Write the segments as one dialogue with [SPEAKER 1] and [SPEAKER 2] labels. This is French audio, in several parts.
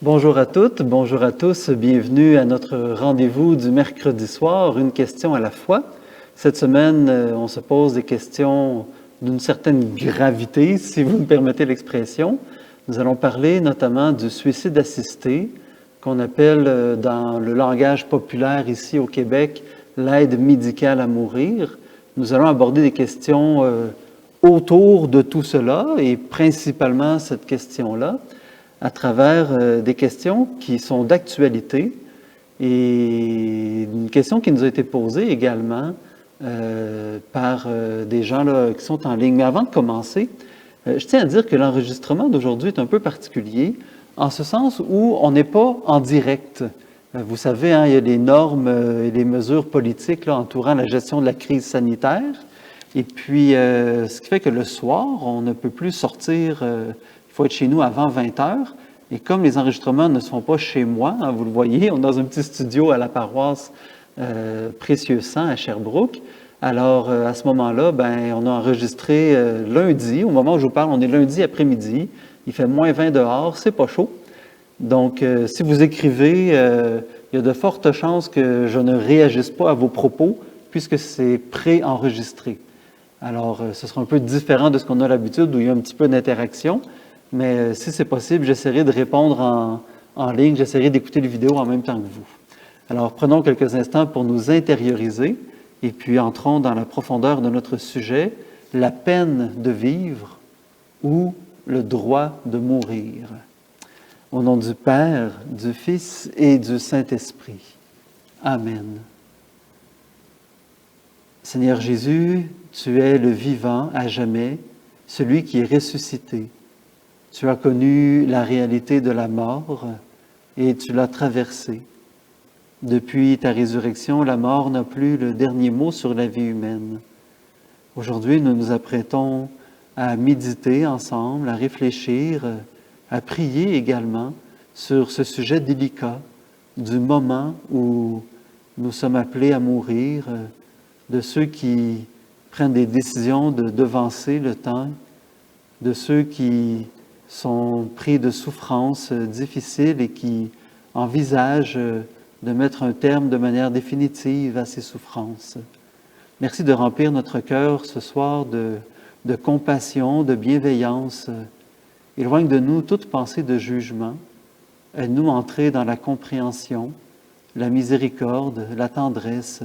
[SPEAKER 1] Bonjour à toutes, bonjour à tous, bienvenue à notre rendez-vous du mercredi soir, une question à la fois. Cette semaine, on se pose des questions d'une certaine gravité, si vous me permettez l'expression. Nous allons parler notamment du suicide assisté, qu'on appelle dans le langage populaire ici au Québec l'aide médicale à mourir. Nous allons aborder des questions autour de tout cela et principalement cette question-là à travers des questions qui sont d'actualité et une question qui nous a été posée également par des gens là, qui sont en ligne. Mais avant de commencer, je tiens à dire que l'enregistrement d'aujourd'hui est un peu particulier en ce sens où on n'est pas en direct. Vous savez, hein, il y a les normes et les mesures politiques là, entourant la gestion de la crise sanitaire. Et puis, ce qui fait que le soir, on ne peut plus sortir, il faut être chez nous avant 20 heures. Et comme les enregistrements ne sont pas chez moi, hein, vous le voyez, on est dans un petit studio à la paroisse Précieux Sang à Sherbrooke. Alors, à ce moment-là, ben, on a enregistré lundi. Au moment où je vous parle, on est lundi après-midi. Il fait moins 20 dehors, c'est pas chaud. Donc, si vous écrivez, il y a de fortes chances que je ne réagisse pas à vos propos puisque c'est pré-enregistré. Alors, ce sera un peu différent de ce qu'on a l'habitude où il y a un petit peu d'interaction. Mais si c'est possible, j'essaierai de répondre en ligne, j'essaierai d'écouter les vidéos en même temps que vous. Alors, prenons quelques instants pour nous intérioriser et puis entrons dans la profondeur de notre sujet, la peine de vivre ou le droit de mourir. Au nom du Père, du Fils et du Saint-Esprit. Amen. Seigneur Jésus, tu es le vivant à jamais, celui qui est ressuscité. Tu as connu la réalité de la mort et tu l'as traversée. Depuis ta résurrection, la mort n'a plus le dernier mot sur la vie humaine. Aujourd'hui, nous nous apprêtons à méditer ensemble, à réfléchir, à prier également sur ce sujet délicat du moment où nous sommes appelés à mourir, de ceux qui prennent des décisions de devancer le temps, de ceux qui sont pris de souffrances difficiles et qui envisagent de mettre un terme de manière définitive à ces souffrances. Merci de remplir notre cœur ce soir de compassion, de bienveillance. Éloigne de nous toute pensée de jugement. Aide-nous à entrer dans la compréhension, la miséricorde, la tendresse,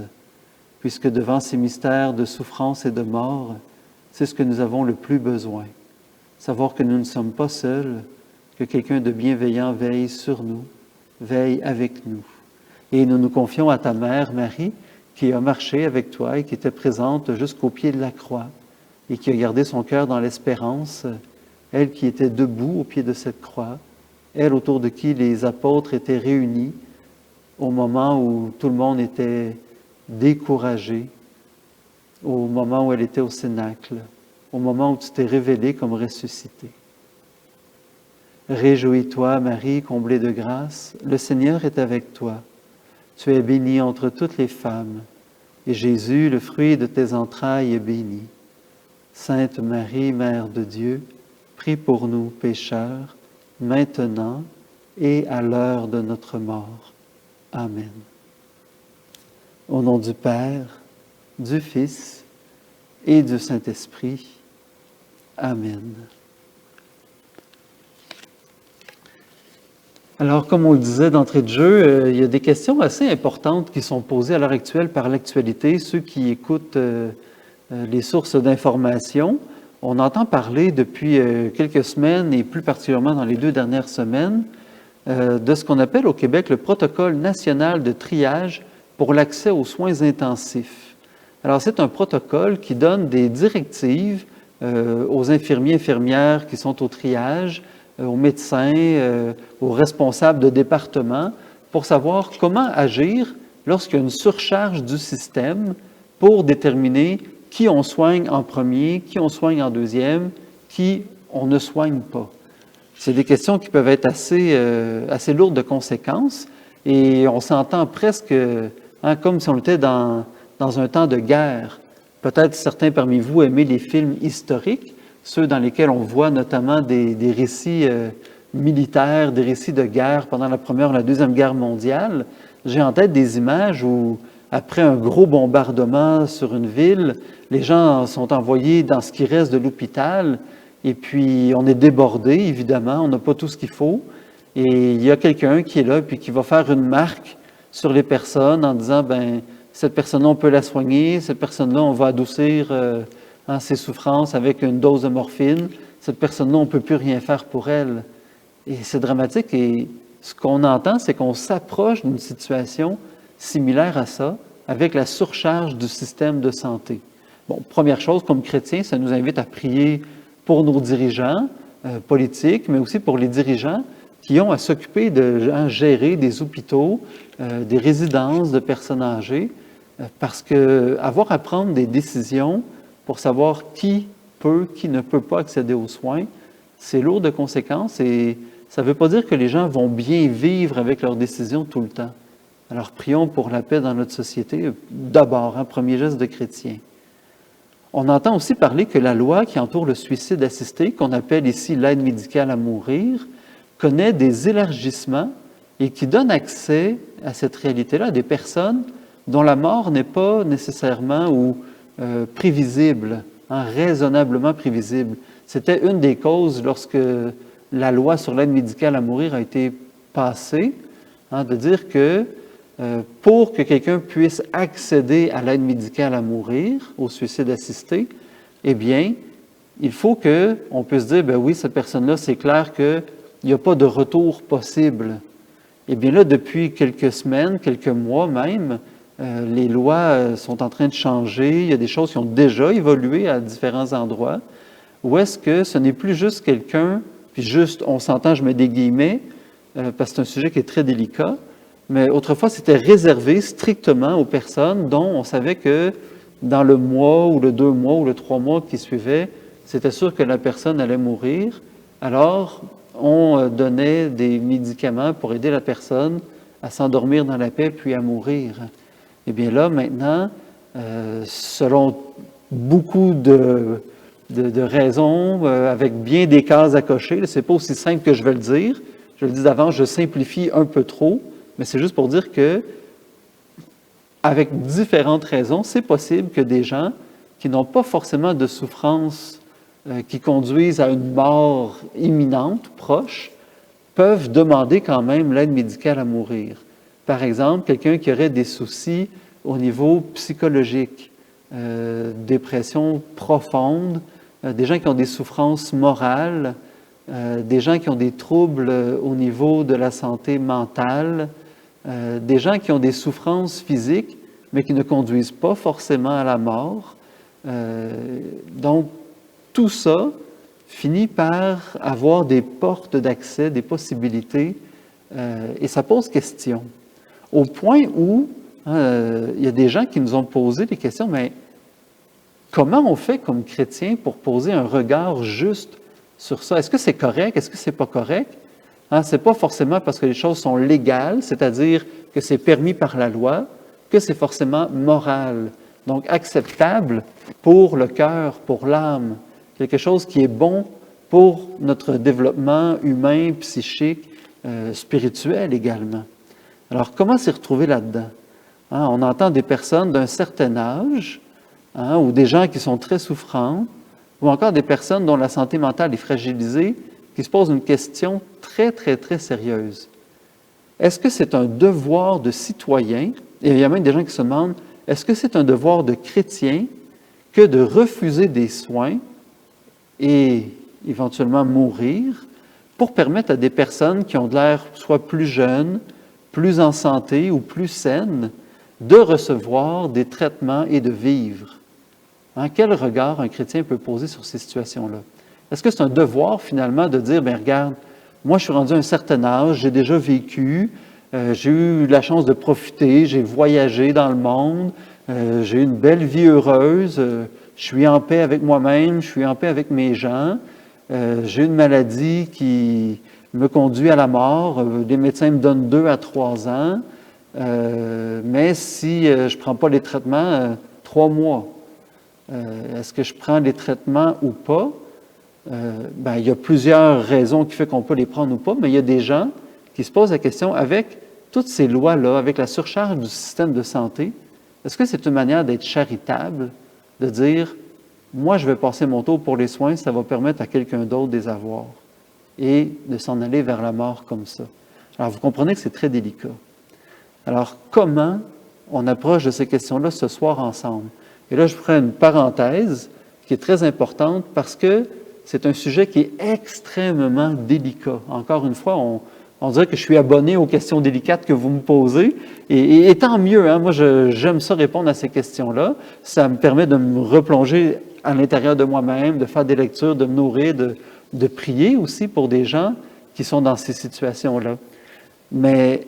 [SPEAKER 1] puisque devant ces mystères de souffrance et de mort, c'est ce que nous avons le plus besoin. Savoir que nous ne sommes pas seuls, que quelqu'un de bienveillant veille sur nous, veille avec nous. Et nous nous confions à ta mère, Marie, qui a marché avec toi et qui était présente jusqu'au pied de la croix et qui a gardé son cœur dans l'espérance, elle qui était debout au pied de cette croix, elle autour de qui les apôtres étaient réunis au moment où tout le monde était découragé, au moment où elle était au Cénacle, au moment où tu t'es révélé comme ressuscité. Réjouis-toi, Marie, comblée de grâce, le Seigneur est avec toi. Tu es bénie entre toutes les femmes, et Jésus, le fruit de tes entrailles, est béni. Sainte Marie, Mère de Dieu, prie pour nous pécheurs, maintenant et à l'heure de notre mort. Amen. Au nom du Père, du Fils et du Saint-Esprit. Amen. Alors, comme on le disait d'entrée de jeu, il y a des questions assez importantes qui sont posées à l'heure actuelle par l'actualité. Ceux qui écoutent les sources d'information, on entend parler depuis quelques semaines et plus particulièrement dans les 2 dernières semaines de ce qu'on appelle au Québec le protocole national de triage pour l'accès aux soins intensifs. Alors, c'est un protocole qui donne des directives aux infirmiers, infirmières qui sont au triage, aux médecins, aux responsables de département, pour savoir comment agir lorsqu'il y a une surcharge du système pour déterminer qui on soigne en premier, qui on soigne en deuxième, qui on ne soigne pas. C'est des questions qui peuvent être assez lourdes de conséquences et on s'entend presque comme si on était dans un temps de guerre. Peut-être certains parmi vous aiment les films historiques, ceux dans lesquels on voit notamment des récits militaires, des récits de guerre pendant la Première ou la Deuxième Guerre mondiale. J'ai en tête des images où, après un gros bombardement sur une ville, les gens sont envoyés dans ce qui reste de l'hôpital et puis on est débordé, évidemment, on n'a pas tout ce qu'il faut. Et il y a quelqu'un qui est là puis qui va faire une marque sur les personnes en disant, ben cette personne-là, on peut la soigner, cette personne-là, on va adoucir ses souffrances avec une dose de morphine, cette personne-là, on ne peut plus rien faire pour elle. Et c'est dramatique et ce qu'on entend, c'est qu'on s'approche d'une situation similaire à ça avec la surcharge du système de santé. Bon, première chose, comme chrétiens, ça nous invite à prier pour nos dirigeants politiques, mais aussi pour les dirigeants qui ont à s'occuper de gérer des hôpitaux, des résidences de personnes âgées, parce que avoir à prendre des décisions pour savoir qui peut, qui ne peut pas accéder aux soins, c'est lourd de conséquences et ça ne veut pas dire que les gens vont bien vivre avec leurs décisions tout le temps. Alors prions pour la paix dans notre société, d'abord, un premier geste de chrétien. On entend aussi parler que la loi qui entoure le suicide assisté, qu'on appelle ici l'aide médicale à mourir, connaît des élargissements et qui donne accès à cette réalité-là à des personnes dont la mort n'est pas nécessairement ou prévisible, raisonnablement prévisible. C'était une des causes lorsque la loi sur l'aide médicale à mourir a été passée, de dire que pour que quelqu'un puisse accéder à l'aide médicale à mourir, au suicide assisté, eh bien, il faut qu'on puisse dire, ben oui, cette personne-là, c'est clair qu'il n'y a pas de retour possible. Eh bien là, depuis quelques semaines, quelques mois même, les lois sont en train de changer. Il y a des choses qui ont déjà évolué à différents endroits. Où est-ce que ce n'est plus juste quelqu'un, puis juste, on s'entend, je mets des guillemets, parce que c'est un sujet qui est très délicat, mais autrefois, c'était réservé strictement aux personnes dont on savait que dans le mois ou le 2 mois ou le 3 mois qui suivaient, c'était sûr que la personne allait mourir. Alors, on donnait des médicaments pour aider la personne à s'endormir dans la paix puis à mourir. Eh bien là, maintenant, selon beaucoup de raisons, avec bien des cases à cocher, c'est pas aussi simple que je vais le dire. Je le dis d'avance, je simplifie un peu trop, mais c'est juste pour dire que, avec différentes raisons, c'est possible que des gens qui n'ont pas forcément de souffrance qui conduisent à une mort imminente, proche, peuvent demander quand même l'aide médicale à mourir. Par exemple, quelqu'un qui aurait des soucis au niveau psychologique, dépression profonde, des gens qui ont des souffrances morales, des gens qui ont des troubles au niveau de la santé mentale, des gens qui ont des souffrances physiques, mais qui ne conduisent pas forcément à la mort. Donc, tout ça finit par avoir des portes d'accès, des possibilités, et ça pose question. Au point où il y a des gens qui nous ont posé des questions, mais comment on fait comme chrétien pour poser un regard juste sur ça? Est-ce que c'est correct? Est-ce que c'est pas correct? Ce n'est pas forcément parce que les choses sont légales, c'est-à-dire que c'est permis par la loi, que c'est forcément moral. Donc, acceptable pour le cœur, pour l'âme. Quelque chose qui est bon pour notre développement humain, psychique, spirituel également. Alors, comment s'y retrouver là-dedans? On entend des personnes d'un certain âge, ou des gens qui sont très souffrants, ou encore des personnes dont la santé mentale est fragilisée, qui se posent une question très, très, très sérieuse. Est-ce que c'est un devoir de citoyen, et il y a même des gens qui se demandent, est-ce que c'est un devoir de chrétien que de refuser des soins et éventuellement mourir pour permettre à des personnes qui ont de l'air soit plus jeunes, plus en santé ou plus saines, de recevoir des traitements et de vivre? Quel regard un chrétien peut poser sur ces situations-là? Est-ce que c'est un devoir, finalement, de dire, bien, regarde, moi, je suis rendu à un certain âge, j'ai déjà vécu, j'ai eu la chance de profiter, j'ai voyagé dans le monde, j'ai eu une belle vie heureuse, je suis en paix avec moi-même, je suis en paix avec mes gens, j'ai une maladie qui me conduit à la mort, les médecins me donnent 2 à 3 ans, mais si je ne prends pas les traitements, 3 mois. Est-ce que je prends les traitements ou pas? il y a plusieurs raisons qui font qu'on peut les prendre ou pas, mais il y a des gens qui se posent la question, avec toutes ces lois-là, avec la surcharge du système de santé, est-ce que c'est une manière d'être charitable, de dire, moi je vais passer mon tour pour les soins, ça va permettre à quelqu'un d'autre de les avoir, et de s'en aller vers la mort comme ça. Alors vous comprenez que c'est très délicat. Alors comment on approche de ces questions-là ce soir ensemble? Et là je ferai une parenthèse qui est très importante parce que c'est un sujet qui est extrêmement délicat. Encore une fois, on dirait que je suis abonné aux questions délicates que vous me posez, et tant mieux, hein, moi j'aime ça répondre à ces questions-là. Ça me permet de me replonger à l'intérieur de moi-même, de faire des lectures, de me nourrir, de prier aussi pour des gens qui sont dans ces situations-là. Mais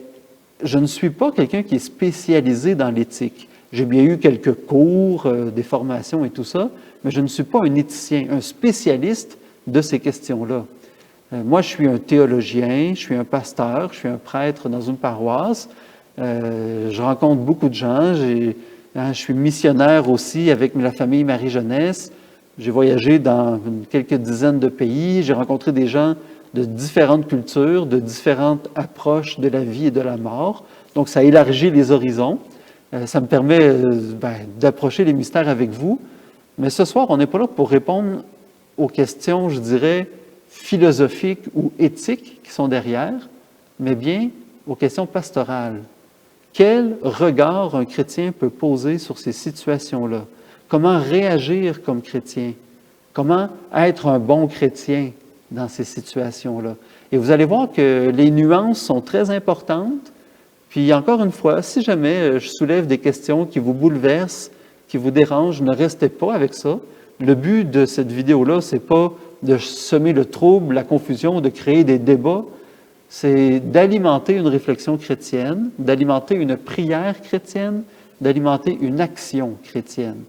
[SPEAKER 1] je ne suis pas quelqu'un qui est spécialisé dans l'éthique. J'ai bien eu quelques cours, des formations et tout ça, mais je ne suis pas un éthicien, un spécialiste de ces questions-là. Moi, je suis un théologien, je suis un pasteur, je suis un prêtre dans une paroisse. Je rencontre beaucoup de gens. Je suis missionnaire aussi avec la famille Marie-Jeunesse. J'ai voyagé dans quelques dizaines de pays. J'ai rencontré des gens de différentes cultures, de différentes approches de la vie et de la mort. Donc, ça élargit les horizons. Ça me permet d'approcher les mystères avec vous. Mais ce soir, on n'est pas là pour répondre aux questions, je dirais, philosophiques ou éthiques qui sont derrière, mais bien aux questions pastorales. Quel regard un chrétien peut poser sur ces situations-là? Comment réagir comme chrétien? Comment être un bon chrétien dans ces situations-là? Et vous allez voir que les nuances sont très importantes. Puis encore une fois, si jamais je soulève des questions qui vous bouleversent, qui vous dérangent, ne restez pas avec ça. Le but de cette vidéo-là, c'est pas de semer le trouble, la confusion, de créer des débats. C'est d'alimenter une réflexion chrétienne, d'alimenter une prière chrétienne, d'alimenter une action chrétienne.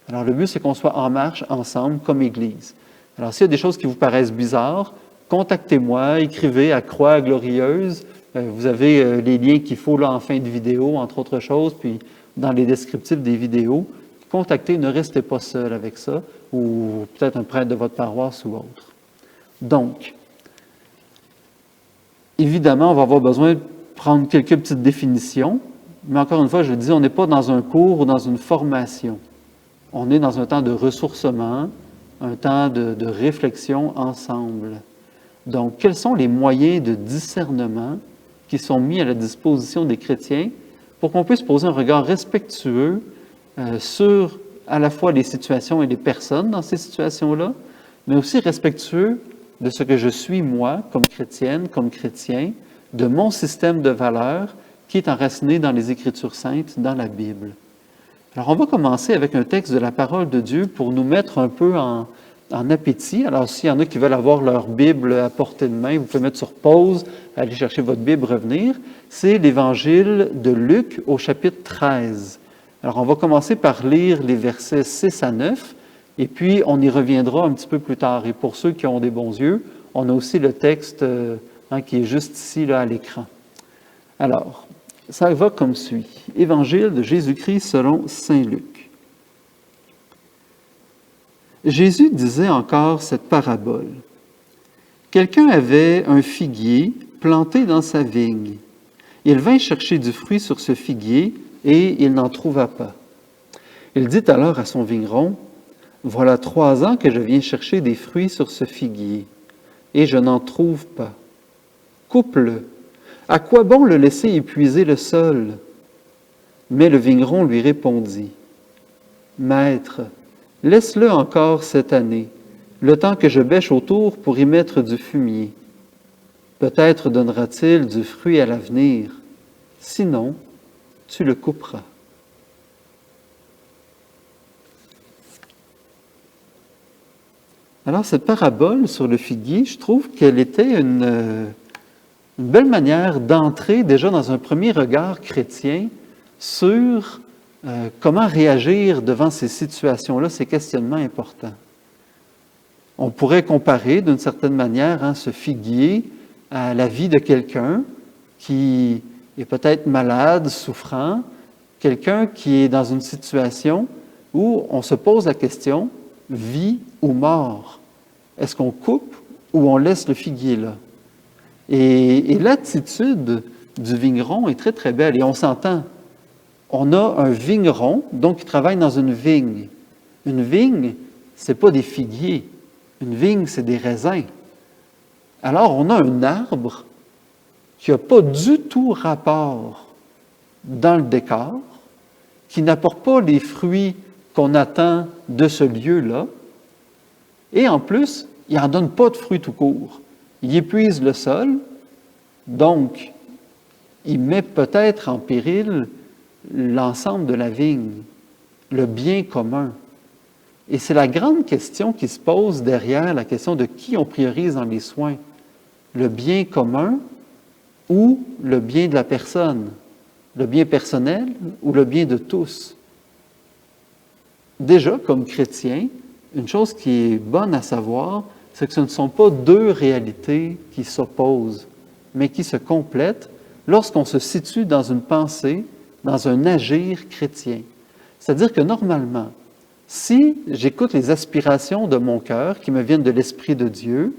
[SPEAKER 1] Alors le but, c'est qu'on soit en marche ensemble comme Église. Alors s'il y a des choses qui vous paraissent bizarres, contactez-moi, écrivez à Croix Glorieuse. Vous avez les liens qu'il faut là en fin de vidéo, entre autres choses, puis dans les descriptifs des vidéos. Contactez, ne restez pas seul avec ça, ou peut-être un prêtre de votre paroisse ou autre. Donc, évidemment, on va avoir besoin de prendre quelques petites définitions, mais encore une fois, je le dis, on n'est pas dans un cours ou dans une formation. On est dans un temps de ressourcement, un temps de réflexion ensemble. Donc, quels sont les moyens de discernement qui sont mis à la disposition des chrétiens pour qu'on puisse poser un regard respectueux sur à la fois les situations et les personnes dans ces situations-là, mais aussi respectueux de ce que je suis moi, comme chrétienne, comme chrétien, de mon système de valeurs qui est enraciné dans les Écritures saintes, dans la Bible. Alors, on va commencer avec un texte de la parole de Dieu pour nous mettre un peu en appétit. Alors, s'il y en a qui veulent avoir leur Bible à portée de main, vous pouvez mettre sur pause, aller chercher votre Bible, revenir. C'est l'Évangile de Luc au chapitre 13. Alors, on va commencer par lire les versets 6 à 9, et puis on y reviendra un petit peu plus tard. Et pour ceux qui ont des bons yeux, on a aussi le texte qui est juste ici là, à l'écran. Alors, ça va comme suit. Évangile de Jésus-Christ selon saint Luc. Jésus disait encore cette parabole. Quelqu'un avait un figuier planté dans sa vigne. Il vint chercher du fruit sur ce figuier et il n'en trouva pas. Il dit alors à son vigneron, « Voilà 3 ans que je viens chercher des fruits sur ce figuier, et je n'en trouve pas. Coupe-le. À quoi bon le laisser épuiser le sol? » Mais le vigneron lui répondit, « Maître, laisse-le encore cette année, le temps que je bêche autour pour y mettre du fumier. Peut-être donnera-t-il du fruit à l'avenir. Sinon, tu le couperas. » Alors, cette parabole sur le figuier, je trouve qu'elle était une belle manière d'entrer déjà dans un premier regard chrétien sur comment réagir devant ces situations-là, ces questionnements importants. On pourrait comparer d'une certaine manière ce figuier à la vie de quelqu'un qui est peut-être malade, souffrant, quelqu'un qui est dans une situation où on se pose la question, vie ou mort? Est-ce qu'on coupe ou on laisse le figuier là? Et l'attitude du vigneron est très, très belle. Et on s'entend. On a un vigneron, donc, qui travaille dans une vigne. Une vigne, ce n'est pas des figuiers. Une vigne, c'est des raisins. Alors, on a un arbre qui n'a pas du tout rapport dans le décor, qui n'apporte pas les fruits qu'on attend de ce lieu-là. Et en plus, il n'en donne pas de fruits tout court. Il épuise le sol, donc il met peut-être en péril l'ensemble de la vigne, le bien commun. Et c'est la grande question qui se pose derrière la question de qui on priorise dans les soins. Le bien commun ou le bien de la personne, le bien personnel ou le bien de tous. Déjà, comme chrétien, une chose qui est bonne à savoir, c'est que ce ne sont pas deux réalités qui s'opposent, mais qui se complètent lorsqu'on se situe dans une pensée, dans un agir chrétien. C'est-à-dire que normalement, si j'écoute les aspirations de mon cœur qui me viennent de l'Esprit de Dieu,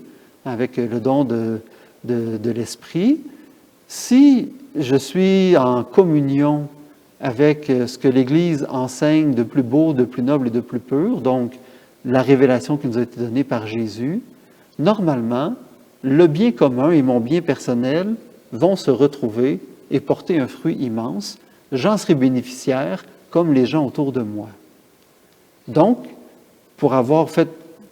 [SPEAKER 1] avec le don de l'Esprit, si je suis en communion avec ce que l'Église enseigne de plus beau, de plus noble et de plus pur, donc la révélation qui nous a été donnée par Jésus, normalement, le bien commun et mon bien personnel vont se retrouver et porter un fruit immense. J'en serai bénéficiaire comme les gens autour de moi. Donc, pour avoir fait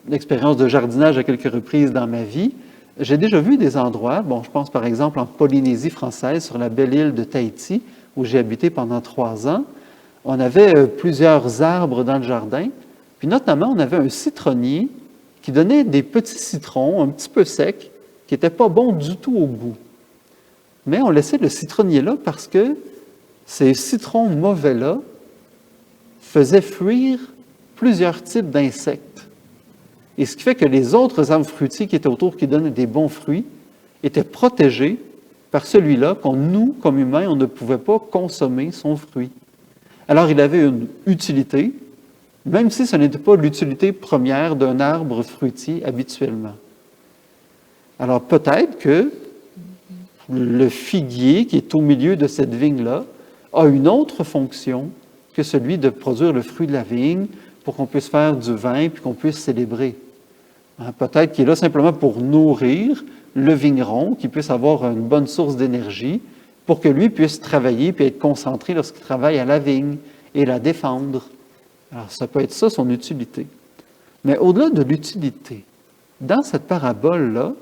[SPEAKER 1] l'expérience de jardinage à quelques reprises dans ma vie, j'ai déjà vu des endroits, je pense par exemple en Polynésie française, sur la belle île de Tahiti, où j'ai habité pendant 3 ans. On avait plusieurs arbres dans le jardin, puis notamment on avait un citronnier qui donnait des petits citrons un petit peu secs, qui n'étaient pas bons du tout au goût. Mais on laissait le citronnier là parce que ces citrons mauvais-là faisaient fuir plusieurs types d'insectes. Et ce qui fait que les autres arbres fruitiers qui étaient autour, qui donnaient des bons fruits, étaient protégés par celui-là, nous, comme humains, on ne pouvait pas consommer son fruit. Alors, il avait une utilité, même si ce n'était pas l'utilité première d'un arbre fruitier habituellement. Alors, peut-être que le figuier qui est au milieu de cette vigne-là a une autre fonction que celui de produire le fruit de la vigne pour qu'on puisse faire du vin puis qu'on puisse célébrer. Peut-être qu'il est là simplement pour nourrir le vigneron, qui puisse avoir une bonne source d'énergie pour que lui puisse travailler puis être concentré lorsqu'il travaille à la vigne et la défendre. Alors, ça peut être ça, son utilité. Mais au-delà de l'utilité, dans cette parabole-là,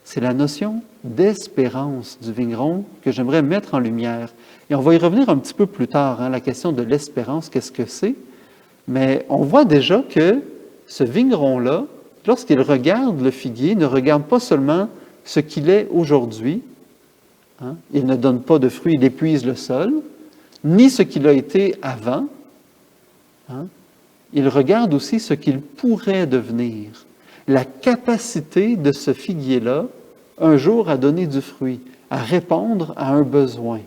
[SPEAKER 1] c'est la notion d'espérance du vigneron que j'aimerais mettre en lumière. Et on va y revenir un petit peu plus tard, la question de l'espérance, qu'est-ce que c'est? Mais on voit déjà que ce vigneron-là, lorsqu'il regarde le figuier, ne regarde pas seulement ce qu'il est aujourd'hui, il ne donne pas de fruits, il épuise le sol, ni ce qu'il a été avant, il regarde aussi ce qu'il pourrait devenir, la capacité de ce figuier-là, un jour à donner du fruit, à répondre à un besoin.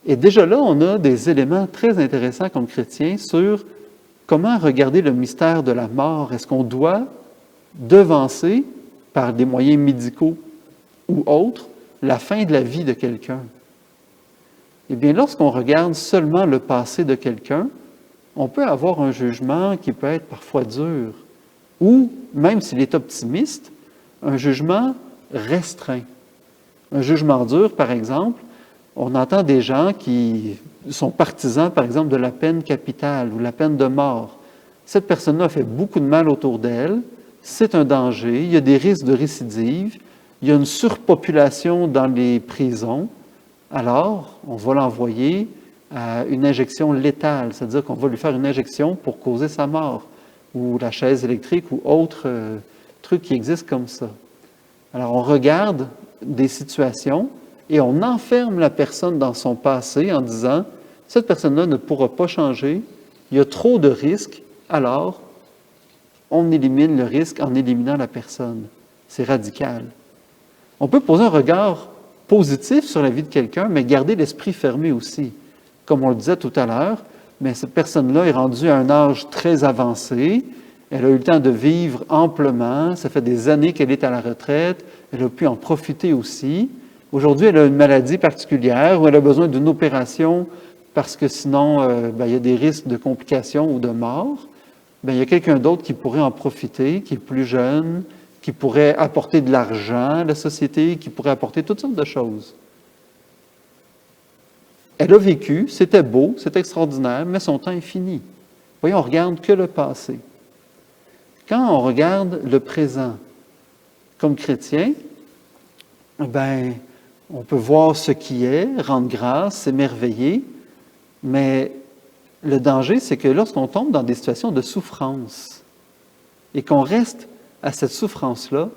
[SPEAKER 1] Et déjà là, on a des éléments très intéressants comme chrétiens sur comment regarder le mystère de la mort. Est-ce qu'on doit devancer, par des moyens médicaux ou autres, la fin de la vie de quelqu'un? Eh bien, lorsqu'on regarde seulement le passé de quelqu'un, on peut avoir un jugement qui peut être parfois dur, ou, même s'il est optimiste, un jugement restreint. Un jugement dur, par exemple, on entend des gens qui sont partisans, par exemple, de la peine capitale ou la peine de mort. Cette personne-là a fait beaucoup de mal autour d'elle, c'est un danger, il y a des risques de récidive, il y a une surpopulation dans les prisons, alors on va l'envoyer à une injection létale, c'est-à-dire qu'on va lui faire une injection pour causer sa mort, ou la chaise électrique ou autre truc qui existe comme ça. Alors on regarde des situations et on enferme la personne dans son passé en disant « cette personne-là ne pourra pas changer, il y a trop de risques, alors on élimine le risque en éliminant la personne. » C'est radical. On peut poser un regard positif sur la vie de quelqu'un, mais garder l'esprit fermé aussi. Comme on le disait tout à l'heure, mais cette personne-là est rendue à un âge très avancé, Elle a eu le temps de vivre amplement. Ça fait des années qu'elle est à la retraite. Elle a pu en profiter aussi. Aujourd'hui, elle a une maladie particulière où elle a besoin d'une opération parce que sinon, il y a des risques de complications ou de mort. Il y a quelqu'un d'autre qui pourrait en profiter, qui est plus jeune, qui pourrait apporter de l'argent à la société, qui pourrait apporter toutes sortes de choses. Elle a vécu, c'était beau, c'était extraordinaire, mais son temps est fini. Voyons, on ne regarde que le passé. Quand on regarde le présent comme chrétien, on peut voir ce qui est, rendre grâce, s'émerveiller, mais le danger, c'est que lorsqu'on tombe dans des situations de souffrance et qu'on reste à cette souffrance-là,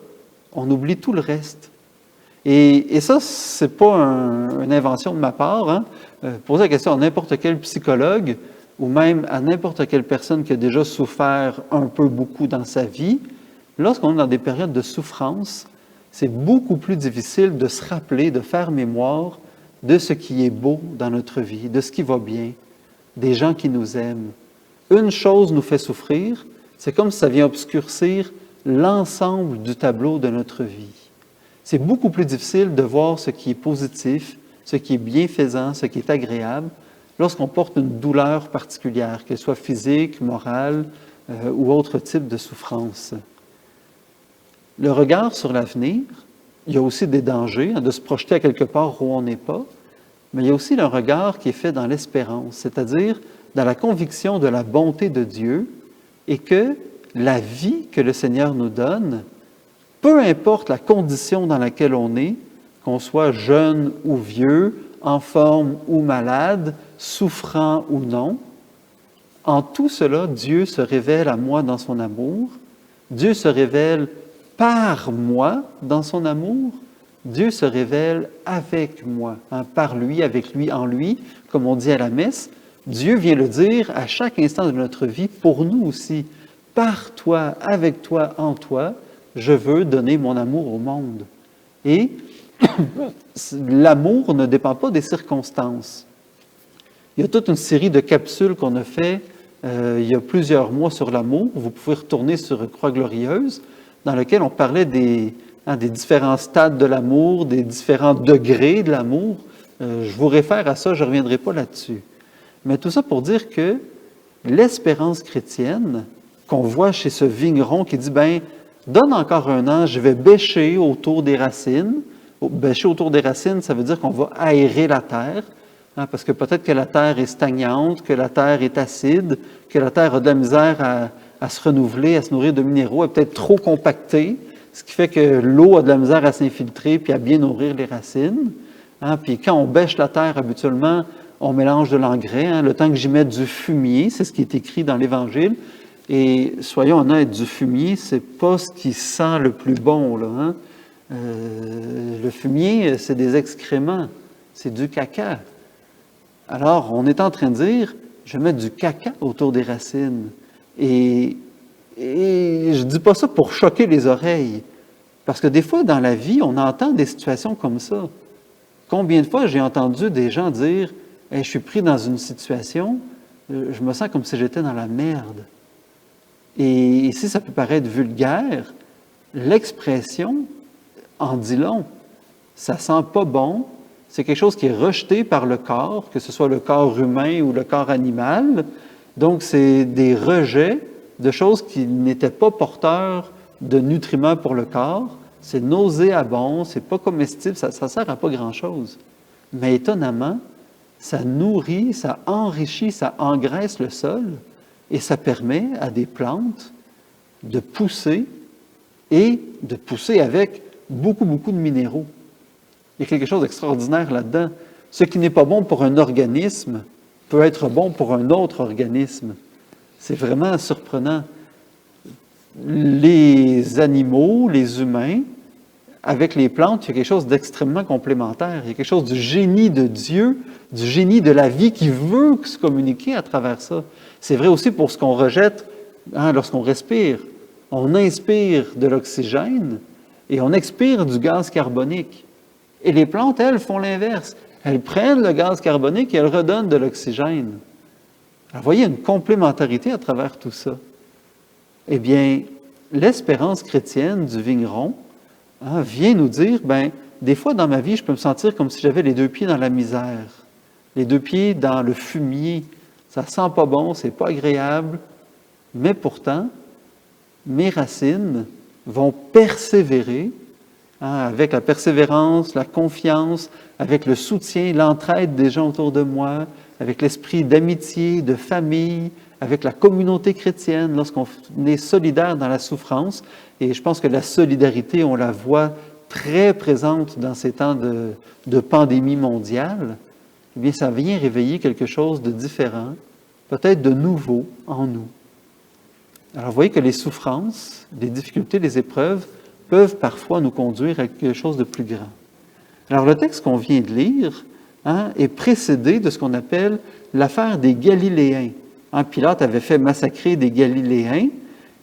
[SPEAKER 1] on oublie tout le reste. Et ça, ce n'est pas une invention de ma part. Hein? Posez la question à n'importe quel psychologue ou même à n'importe quelle personne qui a déjà souffert un peu beaucoup dans sa vie. Lorsqu'on est dans des périodes de souffrance, c'est beaucoup plus difficile de se rappeler, de faire mémoire de ce qui est beau dans notre vie, de ce qui va bien, des gens qui nous aiment. Une chose nous fait souffrir, c'est comme si ça vient obscurcir l'ensemble du tableau de notre vie. C'est beaucoup plus difficile de voir ce qui est positif, ce qui est bienfaisant, ce qui est agréable, lorsqu'on porte une douleur particulière, qu'elle soit physique, morale ou autre type de souffrance. Le regard sur l'avenir, il y a aussi des dangers, de se projeter à quelque part où on n'est pas, mais il y a aussi le regard qui est fait dans l'espérance, c'est-à-dire dans la conviction de la bonté de Dieu et que la vie que le Seigneur nous donne, peu importe la condition dans laquelle on est, qu'on soit jeune ou vieux, en forme ou malade, souffrant ou non, en tout cela, Dieu se révèle à moi dans son amour, Dieu se révèle par moi dans son amour, Dieu se révèle avec moi, par lui, avec lui, en lui, comme on dit à la messe. Dieu vient le dire à chaque instant de notre vie, pour nous aussi. Par toi, avec toi, en toi, je veux donner mon amour au monde. Et l'amour ne dépend pas des circonstances. Il y a toute une série de capsules qu'on a fait il y a plusieurs mois sur l'amour. Vous pouvez retourner sur Croix Glorieuse, dans lequel on parlait des différents stades de l'amour, des différents degrés de l'amour. Je vous réfère à ça, je ne reviendrai pas là-dessus. Mais tout ça pour dire que l'espérance chrétienne qu'on voit chez ce vigneron qui dit, donne encore un an, je vais bêcher autour des racines. Bêcher autour des racines, ça veut dire qu'on va aérer la terre, parce que peut-être que la terre est stagnante, que la terre est acide, que la terre a de la misère à se renouveler, à se nourrir de minéraux, elle est peut-être trop compactée, ce qui fait que l'eau a de la misère à s'infiltrer puis à bien nourrir les racines. Puis quand on bêche la terre, habituellement, on mélange de l'engrais. Le temps que j'y mette du fumier, c'est ce qui est écrit dans l'Évangile. Et soyons honnêtes, du fumier, c'est pas ce qui sent le plus bon, là. Le fumier, c'est des excréments, c'est du caca. Alors, on est en train de dire, je vais mettre du caca autour des racines. Et je ne dis pas ça pour choquer les oreilles, parce que des fois, dans la vie, on entend des situations comme ça. Combien de fois j'ai entendu des gens dire, « Hey, je suis pris dans une situation, je me sens comme si j'étais dans la merde. » Et ici, ça peut paraître vulgaire, l'expression en dit long. Ça sent pas bon, c'est quelque chose qui est rejeté par le corps, que ce soit le corps humain ou le corps animal. Donc, c'est des rejets de choses qui n'étaient pas porteurs de nutriments pour le corps. C'est nauséabond, c'est pas comestible, ça sert à pas grand-chose. Mais étonnamment, ça nourrit, ça enrichit, ça engraisse le sol et ça permet à des plantes de pousser et de pousser avec beaucoup, beaucoup de minéraux. Il y a quelque chose d'extraordinaire là-dedans. Ce qui n'est pas bon pour un organisme peut être bon pour un autre organisme. C'est vraiment surprenant. Les animaux, les humains, avec les plantes, il y a quelque chose d'extrêmement complémentaire. Il y a quelque chose du génie de Dieu, du génie de la vie qui veut se communiquer à travers ça. C'est vrai aussi pour ce qu'on rejette lorsqu'on respire. On inspire de l'oxygène et on expire du gaz carbonique. Et les plantes, elles, font l'inverse. Elles prennent le gaz carbonique et elles redonnent de l'oxygène. Alors, vous voyez, il y a une complémentarité à travers tout ça. Eh bien, l'espérance chrétienne du vigneron vient nous dire, des fois dans ma vie, je peux me sentir comme si j'avais les deux pieds dans la misère, les deux pieds dans le fumier. Ça sent pas bon, c'est pas agréable, mais pourtant, mes racines vont persévérer avec la persévérance, la confiance, avec le soutien, l'entraide des gens autour de moi, avec l'esprit d'amitié, de famille, avec la communauté chrétienne, lorsqu'on est solidaire dans la souffrance. Et je pense que la solidarité, on la voit très présente dans ces temps de pandémie mondiale. Eh bien, ça vient réveiller quelque chose de différent, peut-être de nouveau en nous. Alors, vous voyez que les souffrances, les difficultés, les épreuves peuvent parfois nous conduire à quelque chose de plus grand. Alors, le texte qu'on vient de lire est précédé de ce qu'on appelle l'affaire des Galiléens. Pilate avait fait massacrer des Galiléens,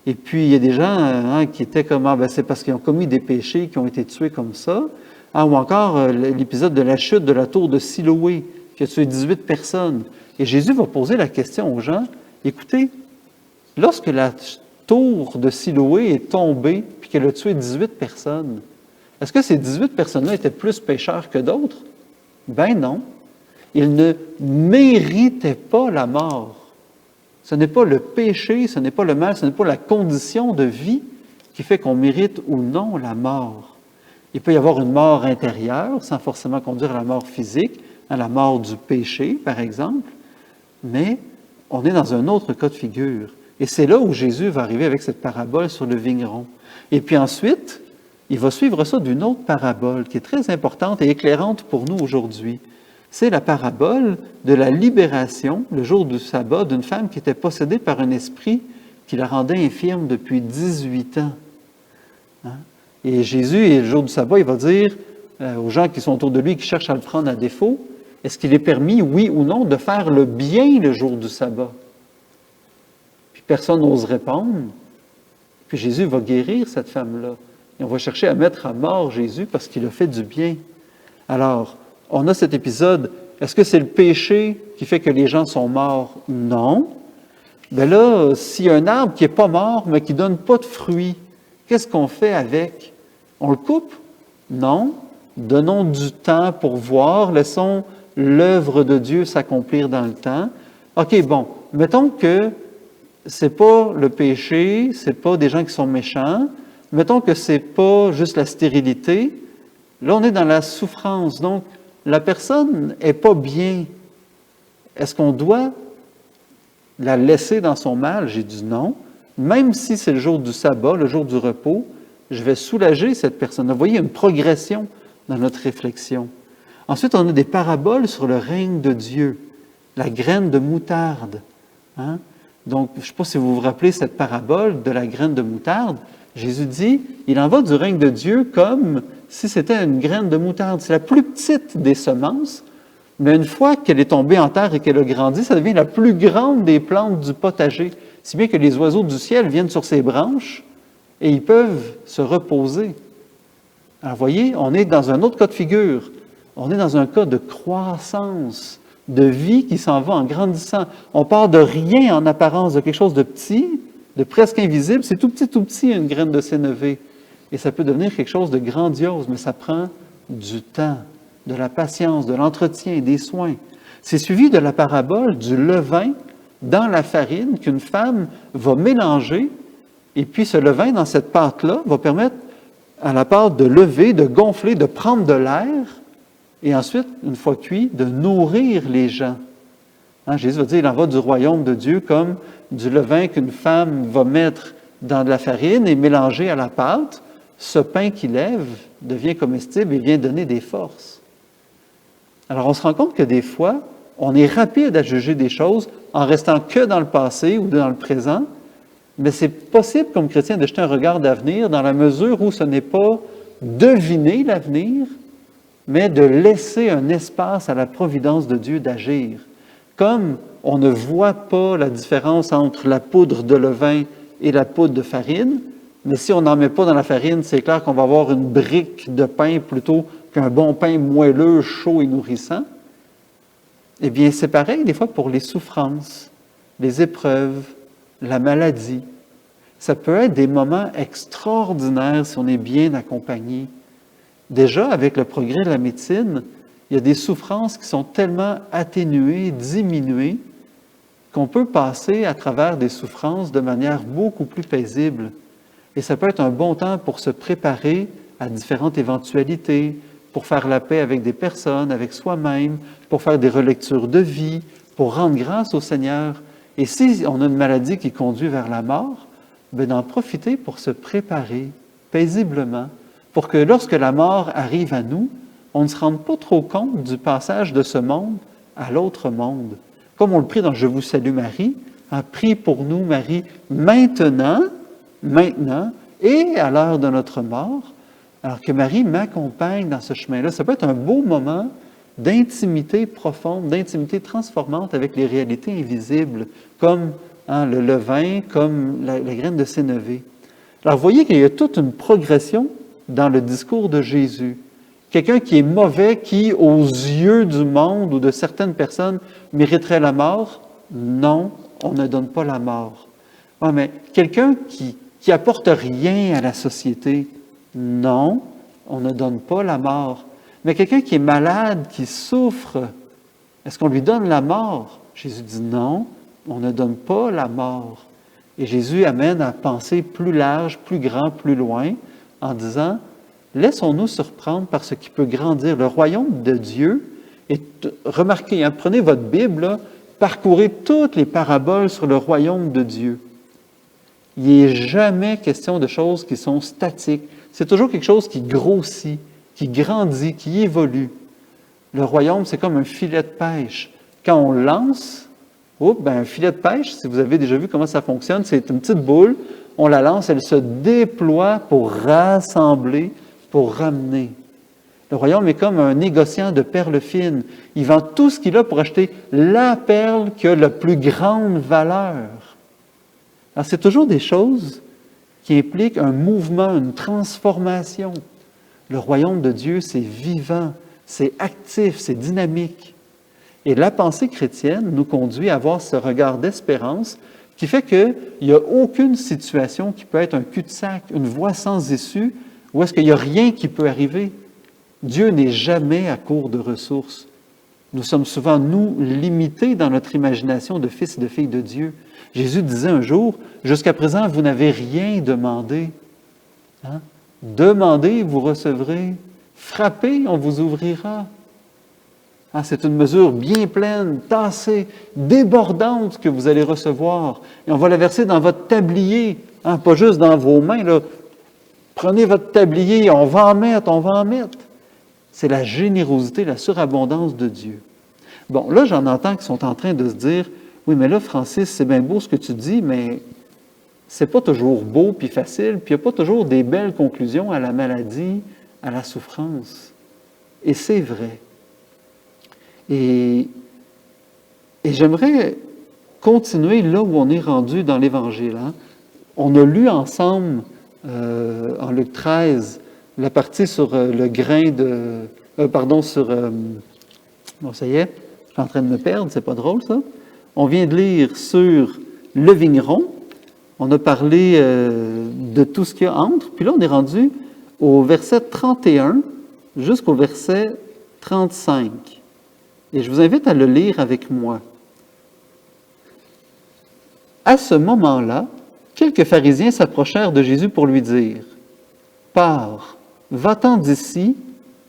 [SPEAKER 1] et puis il y a des gens qui étaient comme c'est parce qu'ils ont commis des péchés qui ont été tués comme ça. Ou encore l'épisode de la chute de la tour de Siloé, qui a tué 18 personnes. Et Jésus va poser la question aux gens, écoutez, lorsque la tour de Siloé est tombée, puis qu'elle a tué 18 personnes, est-ce que ces 18 personnes-là étaient plus pécheurs que d'autres? Ben non. Ils ne méritaient pas la mort. Ce n'est pas le péché, ce n'est pas le mal, ce n'est pas la condition de vie qui fait qu'on mérite ou non la mort. Il peut y avoir une mort intérieure, sans forcément conduire à la mort physique, à la mort du péché, par exemple, mais on est dans un autre cas de figure. Et c'est là où Jésus va arriver avec cette parabole sur le vigneron. Et puis ensuite, il va suivre ça d'une autre parabole qui est très importante et éclairante pour nous aujourd'hui. C'est la parabole de la libération, le jour du sabbat, d'une femme qui était possédée par un esprit qui la rendait infirme depuis 18 ans. Et Jésus, et le jour du sabbat, il va dire aux gens qui sont autour de lui, qui cherchent à le prendre à défaut, est-ce qu'il est permis, oui ou non, de faire le bien le jour du sabbat? Puis personne n'ose répondre. Puis Jésus va guérir cette femme-là. Et on va chercher à mettre à mort Jésus parce qu'il a fait du bien. Alors, on a cet épisode. Est-ce que c'est le péché qui fait que les gens sont morts? Non. Bien là, s'il y a un arbre qui n'est pas mort, mais qui ne donne pas de fruits, qu'est-ce qu'on fait avec? On le coupe? Non. Donnons du temps pour voir. Laissons l'œuvre de Dieu s'accomplir dans le temps. OK, bon. Mettons que ce n'est pas le péché, ce n'est pas des gens qui sont méchants. Mettons que ce n'est pas juste la stérilité. Là, on est dans la souffrance. Donc, la personne n'est pas bien. Est-ce qu'on doit la laisser dans son mal? J'ai dit non. Même si c'est le jour du sabbat, le jour du repos, je vais soulager cette personne. Vous voyez, une progression dans notre réflexion. Ensuite, on a des paraboles sur le règne de Dieu, la graine de moutarde. Donc, je ne sais pas si vous vous rappelez cette parabole de la graine de moutarde. Jésus dit, il en va du règne de Dieu comme si c'était une graine de moutarde. C'est la plus petite des semences, mais une fois qu'elle est tombée en terre et qu'elle a grandi, ça devient la plus grande des plantes du potager. Si bien que les oiseaux du ciel viennent sur ses branches et ils peuvent se reposer. Alors, vous voyez, on est dans un autre cas de figure. On est dans un cas de croissance, de vie qui s'en va en grandissant. On part de rien en apparence, de quelque chose de petit, de presque invisible. C'est tout petit, une graine de sénévé. Et ça peut devenir quelque chose de grandiose, mais ça prend du temps, de la patience, de l'entretien, des soins. C'est suivi de la parabole du levain dans la farine qu'une femme va mélanger, et puis ce levain dans cette pâte-là va permettre à la pâte de lever, de gonfler, de prendre de l'air, et ensuite, une fois cuit, de nourrir les gens. Jésus va dire, il en va du royaume de Dieu comme du levain qu'une femme va mettre dans de la farine et mélanger à la pâte. Ce pain qui lève devient comestible et vient donner des forces. Alors, on se rend compte que des fois, on est rapide à juger des choses en restant que dans le passé ou dans le présent, mais c'est possible comme chrétien de jeter un regard d'avenir dans la mesure où ce n'est pas deviner l'avenir, mais de laisser un espace à la providence de Dieu d'agir. Comme on ne voit pas la différence entre la poudre de levain et la poudre de farine, mais si on n'en met pas dans la farine, c'est clair qu'on va avoir une brique de pain plutôt qu'un bon pain moelleux, chaud et nourrissant. Eh bien, c'est pareil des fois pour les souffrances, les épreuves, la maladie. Ça peut être des moments extraordinaires si on est bien accompagné. Déjà, avec le progrès de la médecine, il y a des souffrances qui sont tellement atténuées, diminuées, qu'on peut passer à travers des souffrances de manière beaucoup plus paisible. Et ça peut être un bon temps pour se préparer à différentes éventualités, pour faire la paix avec des personnes, avec soi-même, pour faire des relectures de vie, pour rendre grâce au Seigneur. Et si on a une maladie qui conduit vers la mort, bien d'en profiter pour se préparer paisiblement, pour que lorsque la mort arrive à nous, on ne se rende pas trop compte du passage de ce monde à l'autre monde. Comme on le prie dans « Je vous salue Marie », prie pour nous Marie maintenant, et à l'heure de notre mort, alors que Marie m'accompagne dans ce chemin-là. Ça peut être un beau moment d'intimité profonde, d'intimité transformante avec les réalités invisibles, comme le levain, comme la graine de sénévé. Alors, vous voyez qu'il y a toute une progression dans le discours de Jésus. Quelqu'un qui est mauvais, qui, aux yeux du monde ou de certaines personnes, mériterait la mort, non, on ne donne pas la mort. Ah, mais quelqu'un qui apporte rien à la société, non, on ne donne pas la mort. Mais quelqu'un qui est malade, qui souffre, est-ce qu'on lui donne la mort? Jésus dit non, on ne donne pas la mort. Et Jésus amène à penser plus large, plus grand, plus loin, en disant, laissons-nous surprendre par ce qui peut grandir. Le royaume de Dieu, et remarquez, prenez votre Bible, là, parcourez toutes les paraboles sur le royaume de Dieu. Il n'est jamais question de choses qui sont statiques. C'est toujours quelque chose qui grossit, qui grandit, qui évolue. Le royaume, c'est comme un filet de pêche. Quand on lance, un filet de pêche, si vous avez déjà vu comment ça fonctionne, c'est une petite boule, on la lance, elle se déploie pour rassembler, pour ramener. Le royaume est comme un négociant de perles fines. Il vend tout ce qu'il a pour acheter la perle qui a la plus grande valeur. Alors, c'est toujours des choses qui impliquent un mouvement, une transformation. Le royaume de Dieu, c'est vivant, c'est actif, c'est dynamique. Et la pensée chrétienne nous conduit à avoir ce regard d'espérance qui fait qu'il n'y a aucune situation qui peut être un cul-de-sac, une voie sans issue, où est-ce qu'il n'y a rien qui peut arriver. Dieu n'est jamais à court de ressources. Nous sommes souvent, nous, limités dans notre imagination de fils et de filles de Dieu. Jésus disait un jour, « Jusqu'à présent, vous n'avez rien demandé. Demandez, vous recevrez. Frappez, on vous ouvrira. » C'est une mesure bien pleine, tassée, débordante que vous allez recevoir. Et on va la verser dans votre tablier, pas juste dans vos mains. Là. Prenez votre tablier, on va en mettre. C'est la générosité, la surabondance de Dieu. Bon, là, j'en entends qui sont en train de se dire, oui, mais là, Francis, c'est bien beau ce que tu dis, mais c'est pas toujours beau puis facile, puis il n'y a pas toujours des belles conclusions à la maladie, à la souffrance. Et c'est vrai. Et j'aimerais continuer là où on est rendu dans l'Évangile. On a lu ensemble, en Luc 13, la partie sur le grain de... Bon, ça y est, je suis en train de me perdre, c'est pas drôle ça. On vient de lire sur le vigneron. On a parlé de tout ce qu'il y a entre. Puis là, on est rendu au verset 31 jusqu'au verset 35. Et je vous invite à le lire avec moi. À ce moment-là, quelques pharisiens s'approchèrent de Jésus pour lui dire, « Pars, va-t'en d'ici,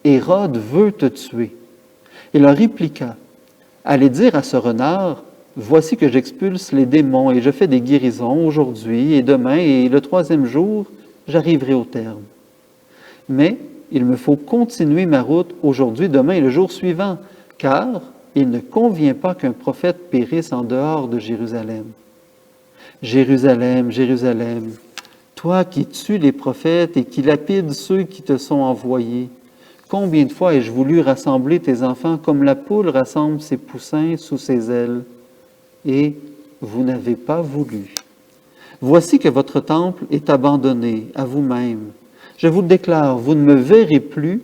[SPEAKER 1] Hérode veut te tuer. » Il leur répliqua, « Allez dire à ce renard, voici que j'expulse les démons et je fais des guérisons aujourd'hui et demain et le troisième jour, j'arriverai au terme. Mais il me faut continuer ma route aujourd'hui, demain et le jour suivant, car il ne convient pas qu'un prophète périsse en dehors de Jérusalem. Jérusalem, Jérusalem, toi qui tues les prophètes et qui lapides ceux qui te sont envoyés, combien de fois ai-je voulu rassembler tes enfants comme la poule rassemble ses poussins sous ses ailes, et vous n'avez pas voulu. Voici que votre temple est abandonné à vous-même. Je vous le déclare, vous ne me verrez plus